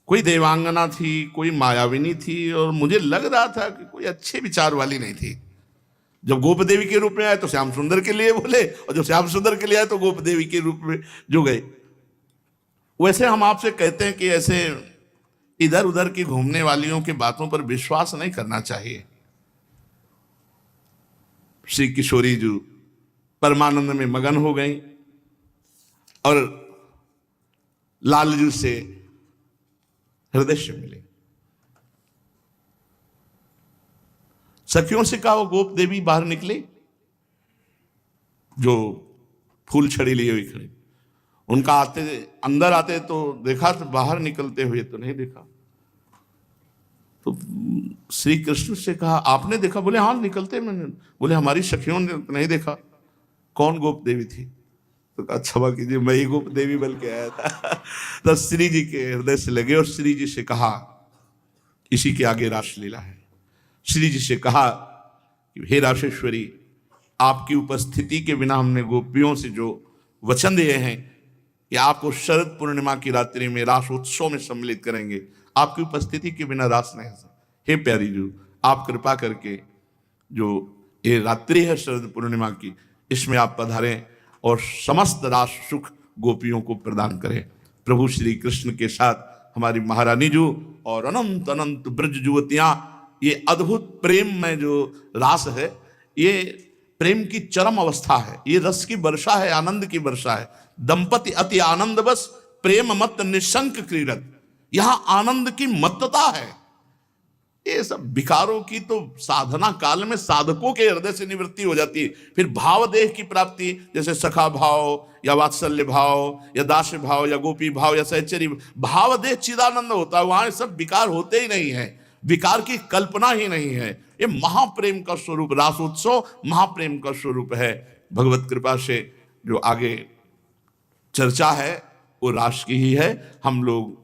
Speaker 1: कोई देवांगना थी, कोई मायाविनी थी, और मुझे लग रहा था कि कोई अच्छे विचार वाली नहीं थी। जब गोप देवी के रूप में आए तो श्याम सुंदर के लिए बोले, और जब श्याम सुंदर के लिए आए तो गोप देवी के रूप में जो गए। वैसे हम आपसे कहते हैं कि ऐसे इधर उधर की घूमने वालियों की बातों पर विश्वास नहीं करना चाहिए। श्री किशोरी जी परमानंद में मगन हो गई और लालजू से हृदय से मिले। सखियों से कहा, वो गोप देवी बाहर निकली जो फूल छड़ी लिए हुई खड़ी। उनका आते अंदर आते तो देखा, तो बाहर निकलते हुए तो नहीं देखा। तो श्री कृष्ण से कहा, आपने देखा? बोले हाँ निकलते मैंने। बोले हमारी सखियों ने नहीं देखा। कौन गोप देवी थी? तो कहा, क्षमा कीजिए, मैं ही गोप देवी बन के आया था। तो श्री जी के हृदय से लगे और श्री जी से कहा, इसी के आगे रासलीला है। श्री जी से कहा कि हे राशेश्वरी, आपकी उपस्थिति के बिना हमने गोपियों से जो वचन दिए हैं कि आपको शरद पूर्णिमा की रात्रि में रास उत्सव में सम्मिलित करेंगे, आपकी उपस्थिति के बिना रास नहीं हो। हे प्यारी जी, आप कृपा करके जो ये रात्रि है शरद पूर्णिमा की, इसमें आप पधारें और समस्त रास सुख गोपियों को प्रदान करें। प्रभु श्री कृष्ण के साथ हमारी महारानी जी और अनंत अनंत ब्रज युवतियां, ये अद्भुत प्रेम में जो रास है, ये प्रेम की चरम अवस्था है। ये रस की वर्षा है, आनंद की वर्षा है। दंपति अति आनंद बस प्रेम मत निशंक क्रीडत। यहां आनंद की मत्तता है। ये सब विकारों की तो साधना काल में साधकों के हृदय से निवृत्ति हो जाती है। फिर भाव देह की प्राप्ति, जैसे सखा भाव या वात्सल्य भाव या दास्य भाव या गोपी भाव या सहचरी भाव देह चिदानंद होता है, वहां सब विकार होते ही नहीं है, विकार की कल्पना ही नहीं है। ये महाप्रेम का स्वरूप, रासोत्सव महाप्रेम का स्वरूप है। भगवत कृपा से जो आगे चर्चा है वो रास की ही है। हम लोग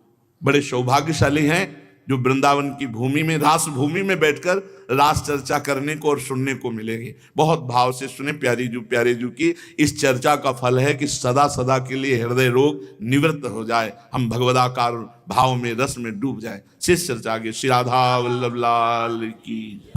Speaker 1: बड़े सौभाग्यशाली हैं जो वृंदावन की भूमि में, रास भूमि में बैठकर रास चर्चा करने को और सुनने को मिलेगी। बहुत भाव से सुने प्यारे जू की इस चर्चा का फल है कि सदा सदा के लिए हृदय रोग निवृत्त हो जाए, हम भगवदाकार भाव में, रस में डूब जाए। शेष चर्चा आगे। श्री राधा वल्लभ लाल की।